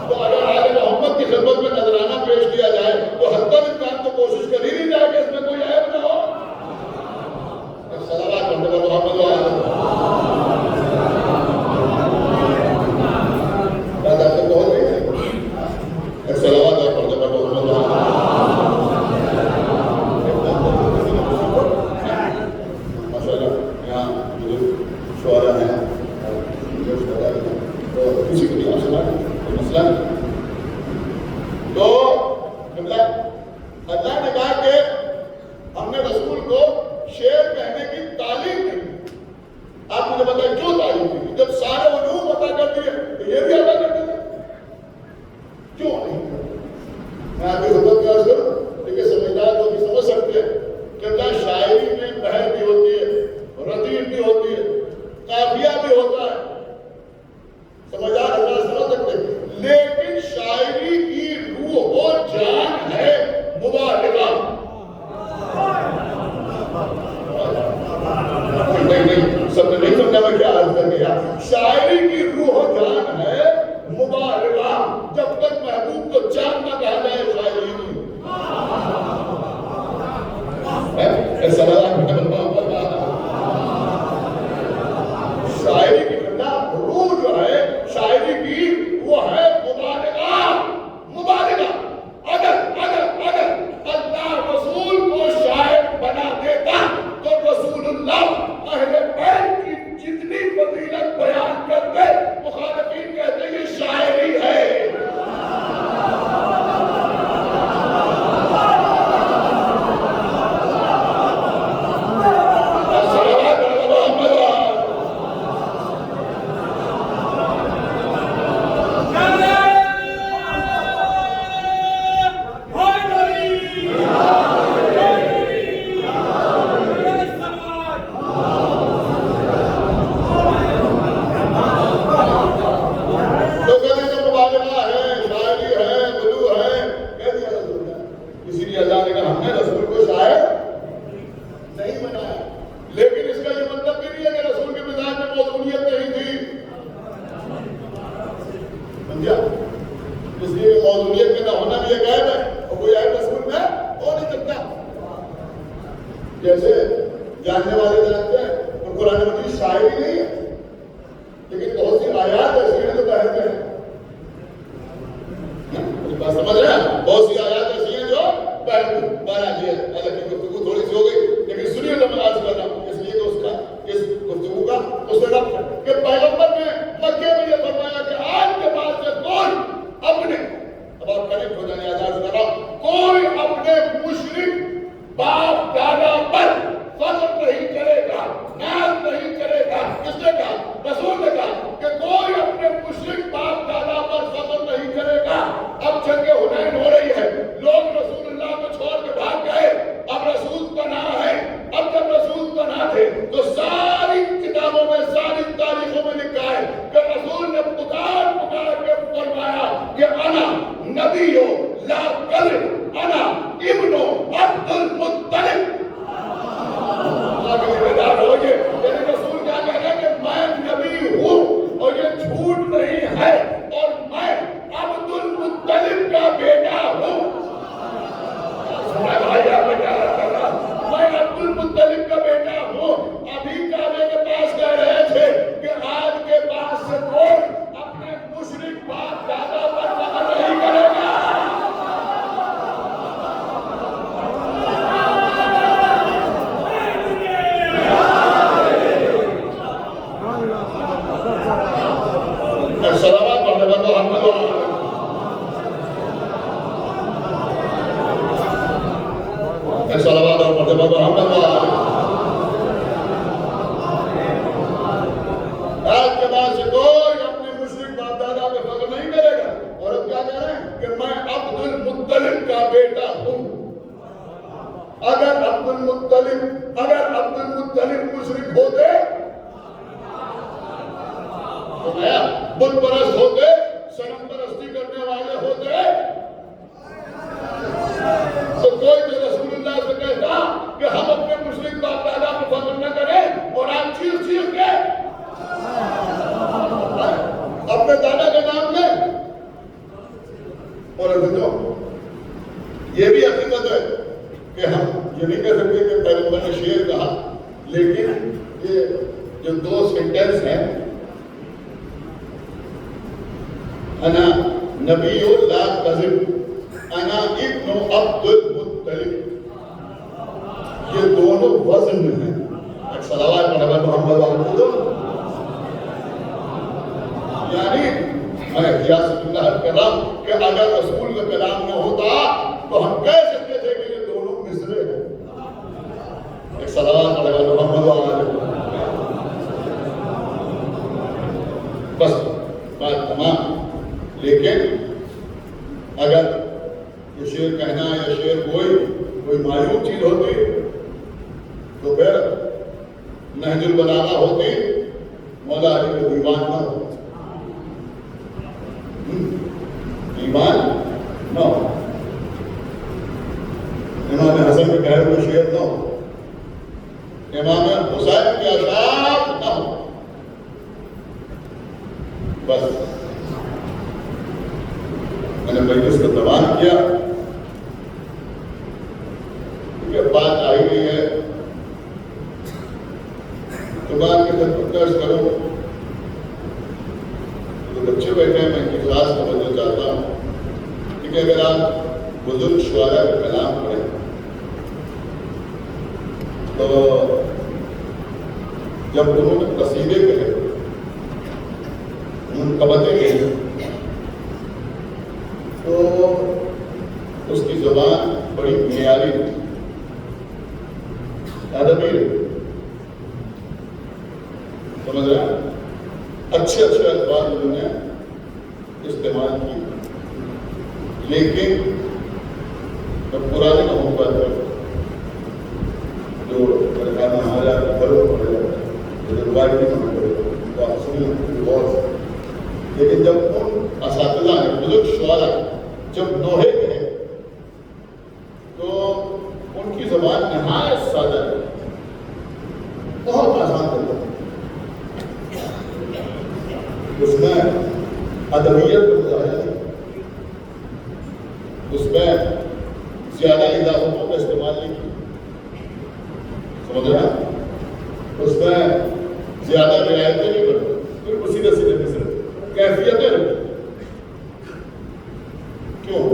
Speaker 1: تو اگر آل محمد کی خدمت میں نذرانہ پیش کیا جائے تو حتی الامکان تو کوشش کر ہی نہیں جائے کہ اس میں کوئی عیب نہ ہو۔ صلوات پڑھنے پر محمد و آل بات آپ سے بہت رہی ہے، صلوات اور پڑھنے پر محمد و آل تو اللہ نے کہا کہ ہم نے رسول کو شعر کہنے کی تعلیم دی۔ آپ مجھے بتائیں کیوں تعلیم دی؟ جب سارے علوم عطا کر دیے تو یہ بھی عطا کر دیے، کیوں نہیں؟ میں آپ کی خدمت میں عرض کروں، دیکھیے سمجھدار لوگ بھی سمجھ سکتے ہیں کہ اللہ شاعری میں بحر بھی ہوتی ہے، ردیف بھی ہوتی ہے، قافیہ بھی ہوتا ہے، سمجھدار اللہ سمجھ سکتے ہیں، لیکن شاعری کی روح و جان ہے مبالغہ۔ نہیں سب نے نہیں سمجھا میں کیا عرض کر گیا۔ شاعری کی روح و جان ہے مبالغہ، جب تک محبوب کو جان نہ کہا جائے شاعری نہیں۔ شاعری کی روح جو ہے شاعری کی وہ ہے مبالغہ، کہ پیغمبر نے مکے میں یہ فرمایا کہ آج کے بعد سے کوئی اپنے، اب آپ کنیکٹ ہو جانے آزاد ذرا، کوئی اپنے مشرک باپ دادا پر فخر نہیں کرے گا، ناز نہیں کرے گا۔ کس نے کہا؟ رسول نے کہا کہ کوئی اپنے مشرک باپ دادا پر فخر نہیں کرے گا۔ اب جنگ حنین ہو رہی ہے، لوگ رسول اللہ کو چھوڑ کے بھاگ گئے، اب رسول پناہ ہے۔ اب جب رسول پناہ تھے تو ساری کتابوں میں، ساری تاریخوں میں لکھا ہے کہ رسول نے پکار پکار کے فرمایا کہ انا نبی لا کذب، انا ابن عبد المطلب۔ بیدار ہوئے، یعنی رسول کیا کہہ رہے ہیں کہ میں نبی ہوں اور یہ جھوٹ نہیں ہے، اور میں عبد المطلب کا بیٹا ہوں۔ بھائی آپ کیا کر رہا، میں عبد المطلب کا بیٹا ہوں۔ ابھی کعبے کے پاس کہہ رہے تھے کہ آج کے بعد سے کوئی اپنے مشرک باپ دادا پر فخر نہیں کرے گا۔ صلوات پڑھنے والوں محمد صلوات اور پڑھنے والوں محمد۔ آج کے بعد سے کوئی اپنے مشرک باپ دادا پہ فخر نہیں کرے گا۔ اور اب کیا کہہ رہے ہیں کہ میں عبد المطلب کا بیٹا ہوں۔ اگر عبد المطلب مشرک ہوتے، بت پرست ہوتے، صنم پرستی کرنے والے ہوتے، تو کوئی تو رسول اللہ سے کہتا کہ ہم اپنے مشرک باپ دادا کو فخر نہ کریں، اور آپ چیخ چیخ کے اپنے دادا کا نام لیں۔ اور یہ بھی حقیقت ہے کہ ہم یہ نہیں کہہ سکتے کہ پیغمبر نے شعر کہا، لیکن یہ جو دو سینٹنس ہیں، انا نبی لا کذب، انا ابن عبد المطلب، یہ دونوں وزن ہیں۔ ایک صلوات پڑھا محمد عبد، یعنی میں احتیاط سے کہہ رہا ہوں کہ اگر رسول کا کلام نہ ہوتا تو ہم کہہ سکتے تھے کہ یہ دونوں مصرے ہیں۔ ایک صلوات پڑھا محمد عبد۔ بس بات تمام۔ لیکن اگر یہ شعر کہنا یا شعر کوئی معیوب چیز ہوتی تو پھر نہج البلاغہ ہوتی، مولا علی کا دیوان نہ ہو، ایمان نہ ہو، امام حسن کے کہے ہوئے شعر نہ ہو، امام حسین کے اشعار نہ ہو۔ بس میں نے مجلس کا تباہ کیا، کیونکہ بات آئی نہیں ہے تو بات کی درس کروں تو بچے بیٹھے ہیں، میں ان کی کلاس سمجھنا چاہتا ہوں۔ کیونکہ اگر آپ بزرگ شعراء کا کلام پڑھیں تو جب انہوں نے قصیدے کہے، منقبتیں کہے، تو اس کی زبان بڑی معیاری ادبی ہے، سمجھ رہے ہیں؟ اچھے الفاظ انہوں نے استعمال کی، لیکن پرانے قوم کا جو ہمارا گھروں پڑے جاتا ہے، روایتی تو آپ سنیں غور سے، لیکن جب ان اساتذہ نے، بزرگ شعراء جب دوہے گئے تو ان کی زبان نہایت سادہ ہے، بہت آسان ہے، اس میں ادبیت کا مظاہرہ نہیں، اس میں زیادہ اضافتوں کا استعمال نہیں کیا، سمجھ رہے ہیں؟ اس میں زیادہ رعایتیں نہیں کرتے، پھر سیدھے سیدھے مصرے کیفیتیں رکھتے۔ کیوں؟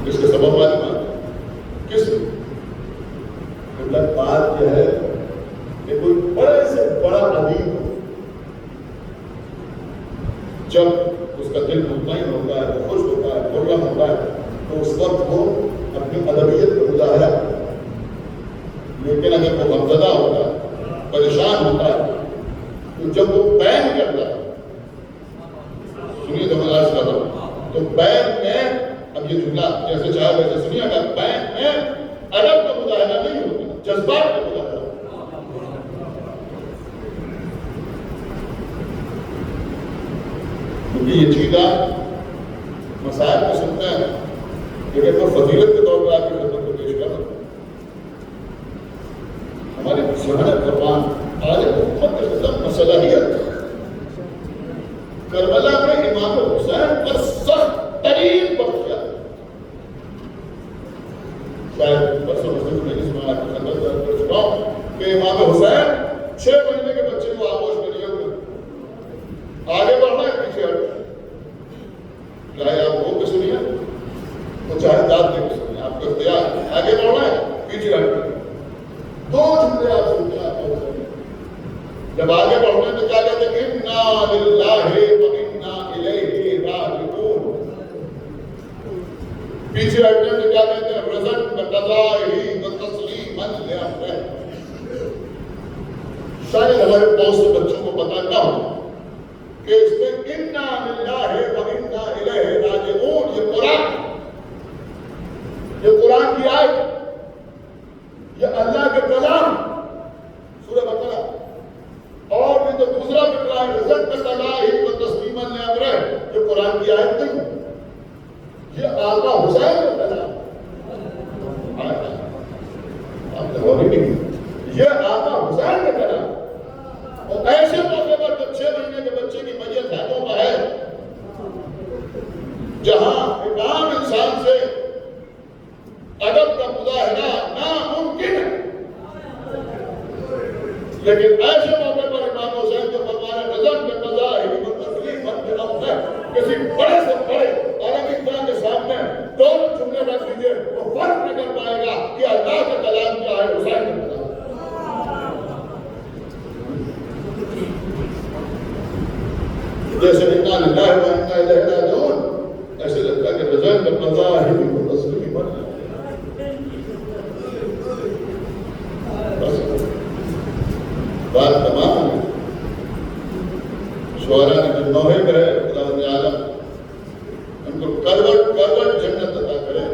Speaker 1: اس کے سبب معلوم ہے کس مطلب بات یہ ہے کہ کوئی بڑے سے جب اس کا دل مطمئن ہوتا ہے، خوش ہوتا ہے، خرم ہوتا ہے، تو اس وقت وہ اپنی ادبیت کا مظاہرہ. لیکن اگر وہ غمزدہ ہوتا ہے، پریشان ہوتا ہے، تو جب وہ بین کرتا ہے، سنیے تو میں عرض کر رہا ہوں، تو بین میں اب یہ جملہ جیسے چاہے ویسے سنیے، اگر بین میں ادب کا مظاہرہ نہیں ہوتا، جذبات کا مظاہرہ ہوتا. کیونکہ یہ چیزیں مسائل کو سنتے ہیں، لیکن میں فضیلت کے طور پر آپ کی خدمت کو پیش کر رہا ہوں. ہمارے سہن قربان آج بہت صلاحیت کربلا میں امام حسین پر سخت ترین بخشیا. شاید پرسوں مسجد میں اس میں آپ کی خدمت کر چکا ہوں کہ امام حسین 6 مہینے کے بچے کو آغوش میں لیے ہوئے، آگے بڑھنا ہے پیچھے ہٹنا ہے. چاہے آپ رو کے سنیے تو چاہے داد دے کے سنیے، آپ کا اختیار ہے. آگے بڑھنا ہے پیچھے ہٹنا ہے. 2 جملے آپ سنتے ہیں. جب آگے بڑھنا ہے تو کیا کہتے ہیں؟ اِنَّا لِلَّهِ وَإِنَّا إِلَيْهِ رَاجِعُونَ. پیچھے ہٹنے تو کیا کہتے ہیں؟ رَضًا بِقَضَائِهِ وَتَسْلِيمًا لِأَمْرِهِ. شاید ہمارے بہت سے بچوں کو پتہ نہ ہو کہ اس میں اِنَّا لِلَّهِ وَإِنَّا إِلَيْهِ رَاجِعُونَ یہ قرآن کی آیت، یہ اللہ کے کلام سورہ بقرہ. اور یہ تو دوسرا فکرہ ہے، رضا بِقَضَائِهِ وَتَسْلِيمًا لِأَمْرِهِ، یہ قرآن کی آیت نہیں، یہ آقا حسین کا کلام. آپ نے غور نہیں، یہ آقا حسین کا کلام. اور ایسے موقع پر جب 6 مہینے کے بچے کی میت ہاتھوں میں ہے، جہاں ایک عام انسان سے ادب کا مظاہرہ ناممکن ہے، لیکن ایسے موقع پر امام حسین جو فرمایا رضا بِقَضَائِهِ وَتَسْلِيمًا لِأَمْرِهِ، کسی بڑے سے بڑے عالمی طرح کے سامنے 2 جملے رکھ دیجیے، وہ فرق نہیں کر پائے گا کہ اللہ کا کلام کیا ہے، حسین کا کلام. جیسے اِنَّا لِلَّهِ وَإِنَّا إِلَيْهِ رَاجِعُونَ، ایسے لگتا ہے کہ رضا بِقَضَائِهِ وَتَسْلِيمًا. بات تمام ہے. شعراء نے جو نوحے کرے خدا عالم ان کو کروٹ جنت عطا کرے.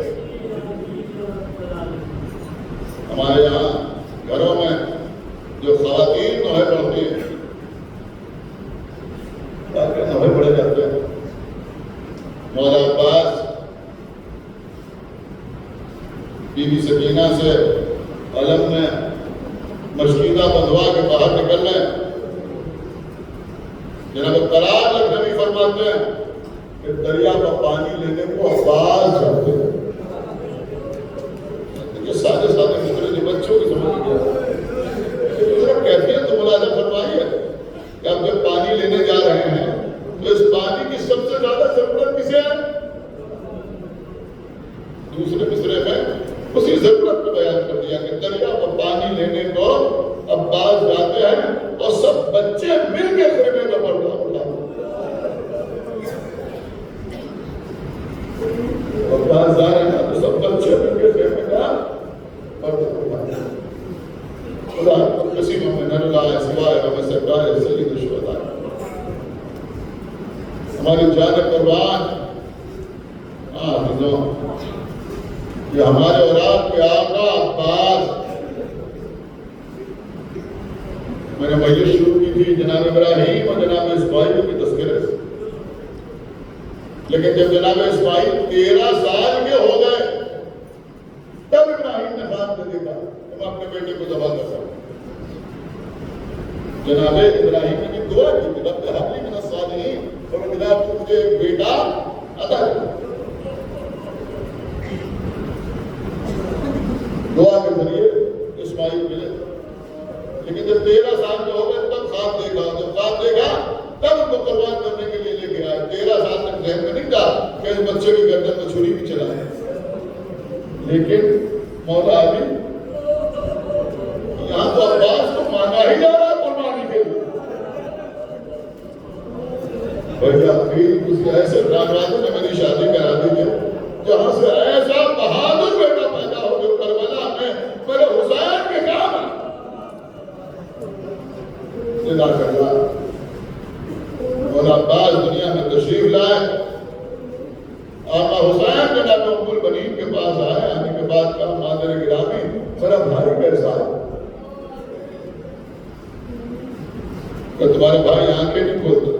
Speaker 1: ہمارے یہاں گھروں میں جو خواتین نوحے پڑھتی ہیں، نوحے پڑھے جاتے ہیں. مولا عباس بی بی سکینہ سے علم میں مشکیدہ بندھوا کے باہر نکلنے، جناب قرار لکھنوی فرماتے ہیں کہ دریا کا پانی لینے کو عباس جاتے ہیں. یہ سادے مدرج بچوں کی سمجھ گیا. کیفیت تو ملاحظہ فرمائیے کہ اب جب پانی لینے جا رہے ہیں تو اس پانی کی سب سے زیادہ ضرورت کسے ہے؟ دوسرے مصرے میں اسی ضرورت کو بیان کر دیا کہ دریا پر پانی لینے کو عباس جاتے ہیں اور سب بچے مل کے خیمے میں پڑھنا پڑا. عباس جا رہے ہیں تو سب بچے مل کے خیمے کا پڑھنا پڑا. خدا کسی میں نہ لائے سوائے ہمیں سرکار سید الشہداء. ہماری جان قربان یہ ہمارے اولاد کے آقا عباس. میں نے میت شروع کی تھی جناب ابراہیم اور جناب اسماعیل کی تذکرے سے، لیکن جب جناب اسماعیل 13 سال کے ہو گئے تب ابراہیم نے خواب میں دیکھا کہ میں اپنے بیٹے کو ذبح کر سکتا. جناب ابراہیم نے دعا کی کہ رب ہب لی من الصالحین، اور خدا مجھے ایک بیٹا عطا کر. دعا کے ذریعے اسماعیل ملے، لیکن جب 13 سال کے ہو گئے تب خواب دیکھا. جب خواب دیکھا تب ان کو قربان کرنے کے لیے لے کے آئے. 13 سال تک ذہن میں نہیں تھا کہ اس بچے کی گردن میں چھری بھی چلائے. لیکن مولا علی یہاں تو عباس کو مانگا ہی جا رہا قربانی کے لیے. حفیظ کسی ایسے ناگرادوں نے میری شادی کرا دی ہے جہاں سے ایسا بہادر بیٹا پیدا ہو جو کربلا میں میرے حسین کے کام ہے. جزا کرنا مولا عباس دنیا میں تشریف لائے. آقا حسین جناب ام البنین کے پاس آئے. آنے کے بعد کہا مادر گرامی میرا بھائی کیسا ہے؟ کہ تمہارے بھائی آنکھیں نہیں کھولتے.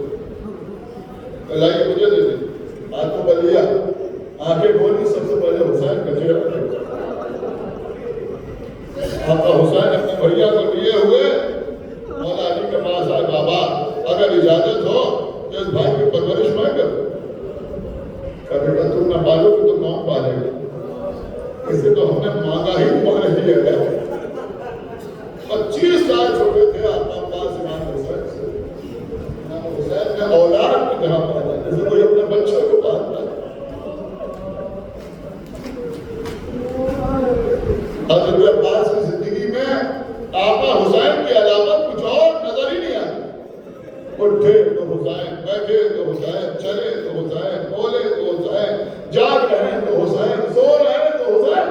Speaker 1: لائیے مجھے دے دیں. ہاتھ کو بلیا آنکھیں کھولی. سب سے پہلے حسین کا چہرہ دیکھا. آقا حسین اپنے بھیا کو لیے ہوئے مولا علی کے پاس آئے. بابا اگر اجازت ہو تو اس بھائی کی پرورش میں کروں. کہ بیٹا تم نہ پالو گے تو کون پالے گا؟ اسے تو ہم نے مانگا ہی مانگ لیا گیا. 25 سال چھوٹے تھے آقا عباس امام حسین سے. امام حسین نے اولاد کی طرح پالا جیسے کوئی اپنے بچوں کو پالتا ہے. حضرت عباس کی زندگی میں آقا حسین کے علاوہ کچھ اور نظر ہی نہیں آتا. اٹھے تو حسین, بیٹھے تو حسین, چلے تو حسین, بولے تو حسین, جاگ رہے تو حسین, سو رہے تو حسین.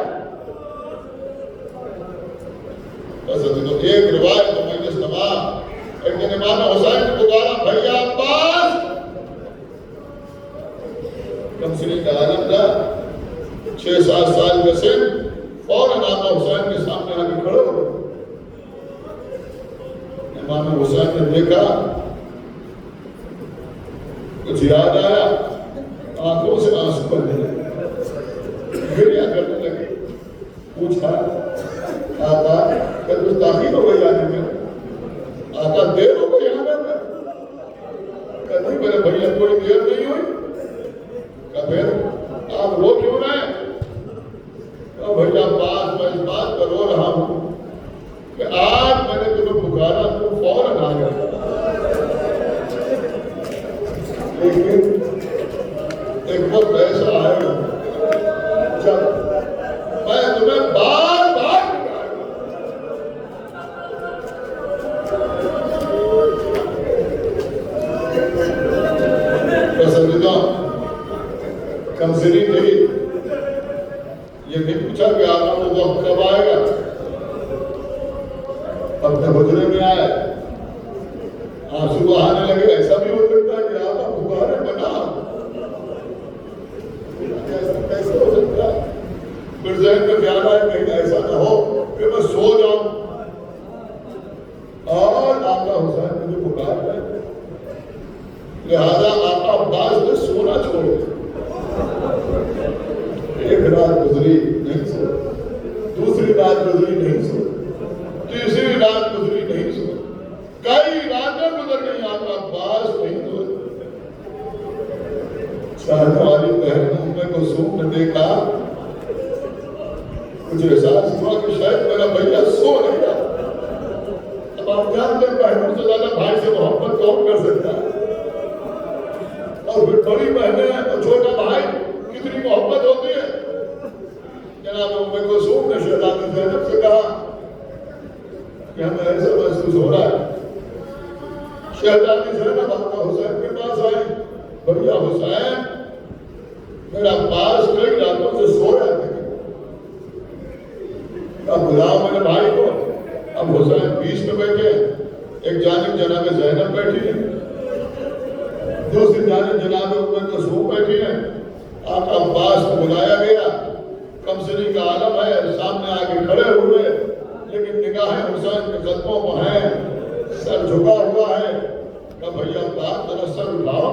Speaker 1: بس تو ایک روایت تو مجلس تمام. ایک دن امام حسین نے پکارا بھیا عباس. کم سنی کا عالم تھا 6-7 سال کا سن. فوراً آقا حسین کے سامنے آ کے کھڑے ہو گئے. امام حسین نے دیکھا کچھ یاد آیا. آنکھوں سے آنسو بہنے لگے, گریہ کرنے لگے. پوچھا آقا کیا کچھ تاخیر ہو گئی آنے میں؟ آقا دیر ہو گئی آنے میں؟ کہ نہیں میرے بھیا کوئی دیر نہیں ہوئی. کہ پھر آپ رو کیوں رہے ہیں؟ کہ بھیا بات میں اس بات پر رو رہا ہوں کہ آج میں نے تمہیں پکارا تو فوراً آ گیا. لیکن ایک وقت ایسا آئے گا جب میں تمہیں بار بار پسندیدہ کمزوری تھی. یہ نہیں پوچھا کہ آقا وہ وقت کب آئے گا. اپنے حجرے میں آئے, آنسو بہانے لگے. ایسا بھی ہو سکتا ہے کہ آقا پکارے بنا. کیسے ہو سکتا ہے؟ پھر ذہن میں خیال آئے کہیں ایسا نہ ہو کہ میں سو جاؤں. اور آقا حسین مجھے پکار رہے. لہذا آقا عباس نے سونا چھوڑ دیا. ایک رات گزری نہیں سو, دوسری رات گزری نہیں سو, تیسری رات گزری نہیں سو, کئی راتیں گزر گئی. آقا عباس نہیں سو. چاہنے والی بہنوں میں کلثوم نے دیکھا, کچھ احساس ہوا کہ شاید میرا بھیا سو نہیں رہا. اب آپ جانتے ہیں بہنوں سے زیادہ بھائی سے محبت کون کر سکتا ہے. اور پھر بڑی بہنیں اور چھوٹا بھائی کتنی محبت ہوتی ہے. جناب ام کلثوم نے شہزادی زینب سے کہا کہ ہمیں ایسا محسوس ہو رہا ہے. شہزادی زینب آقا حسین کے پاس آئی. بھیا حسین میرا عباس کئی راتوں سے سو رہا تھا. اب بلاؤ میرے بھائی کو. اب حسین بیچ میں بیٹھے, ایک جانب جناب زینب بیٹھی ہے, دوسری جانب جناب ام کلثوم بیٹھی ہے. آقا عباس کو بلایا گیا. کمسنی کا عالم ہے, سامنے آ کے کھڑے ہوئے, لیکن نگاہیں حسین کے قدموں پر ہیں, سر جھکا ہوا ہے. کہ بھیا عباس ذرا سر اٹھاؤ.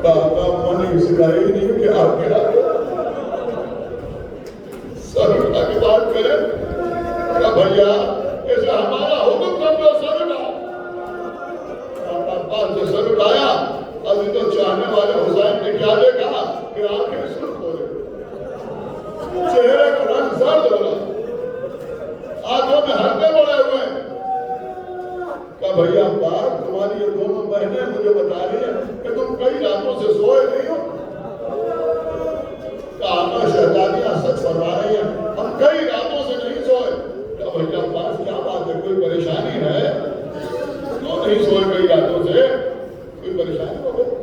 Speaker 1: میں نے سکھائی ہی نہیں کہ آپ کے آگے سر اٹھا کے بات کریں. کہ بھیا ایسا ہمارا حکم کر دو, سر اٹھاؤ. آقا عباس نے سر اٹھایا. ابھی تو چاہنے والے حسین نے کیا دیکھا کہ آنکھیں سرخ ہو رہی, چہرے کا رنگ زرد ہو رہا, آنکھوں میں ہردے بڑے ہوئے. کہ بھیا عباس تمہاری یہ دونوں بہنیں مجھے بتا رہی ہیں کہ تم کئی راتوں سے سوئے نہیں ہو. کہ آقا شہزادیاں سچ فرما رہی ہیں, ہم کئی راتوں سے نہیں سوئے. کہ بھیا عباس کیا بات ہے, کوئی پریشانی ہے؟ کیوں نہیں سوئے کئی راتوں سے؟ کوئی پریشانی ہو گئی؟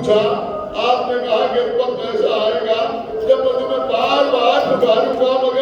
Speaker 1: پوچھا، آپ نے کہا کہ وقت ایسا آئے گا جب میں تمہیں بار بار پکاروں گا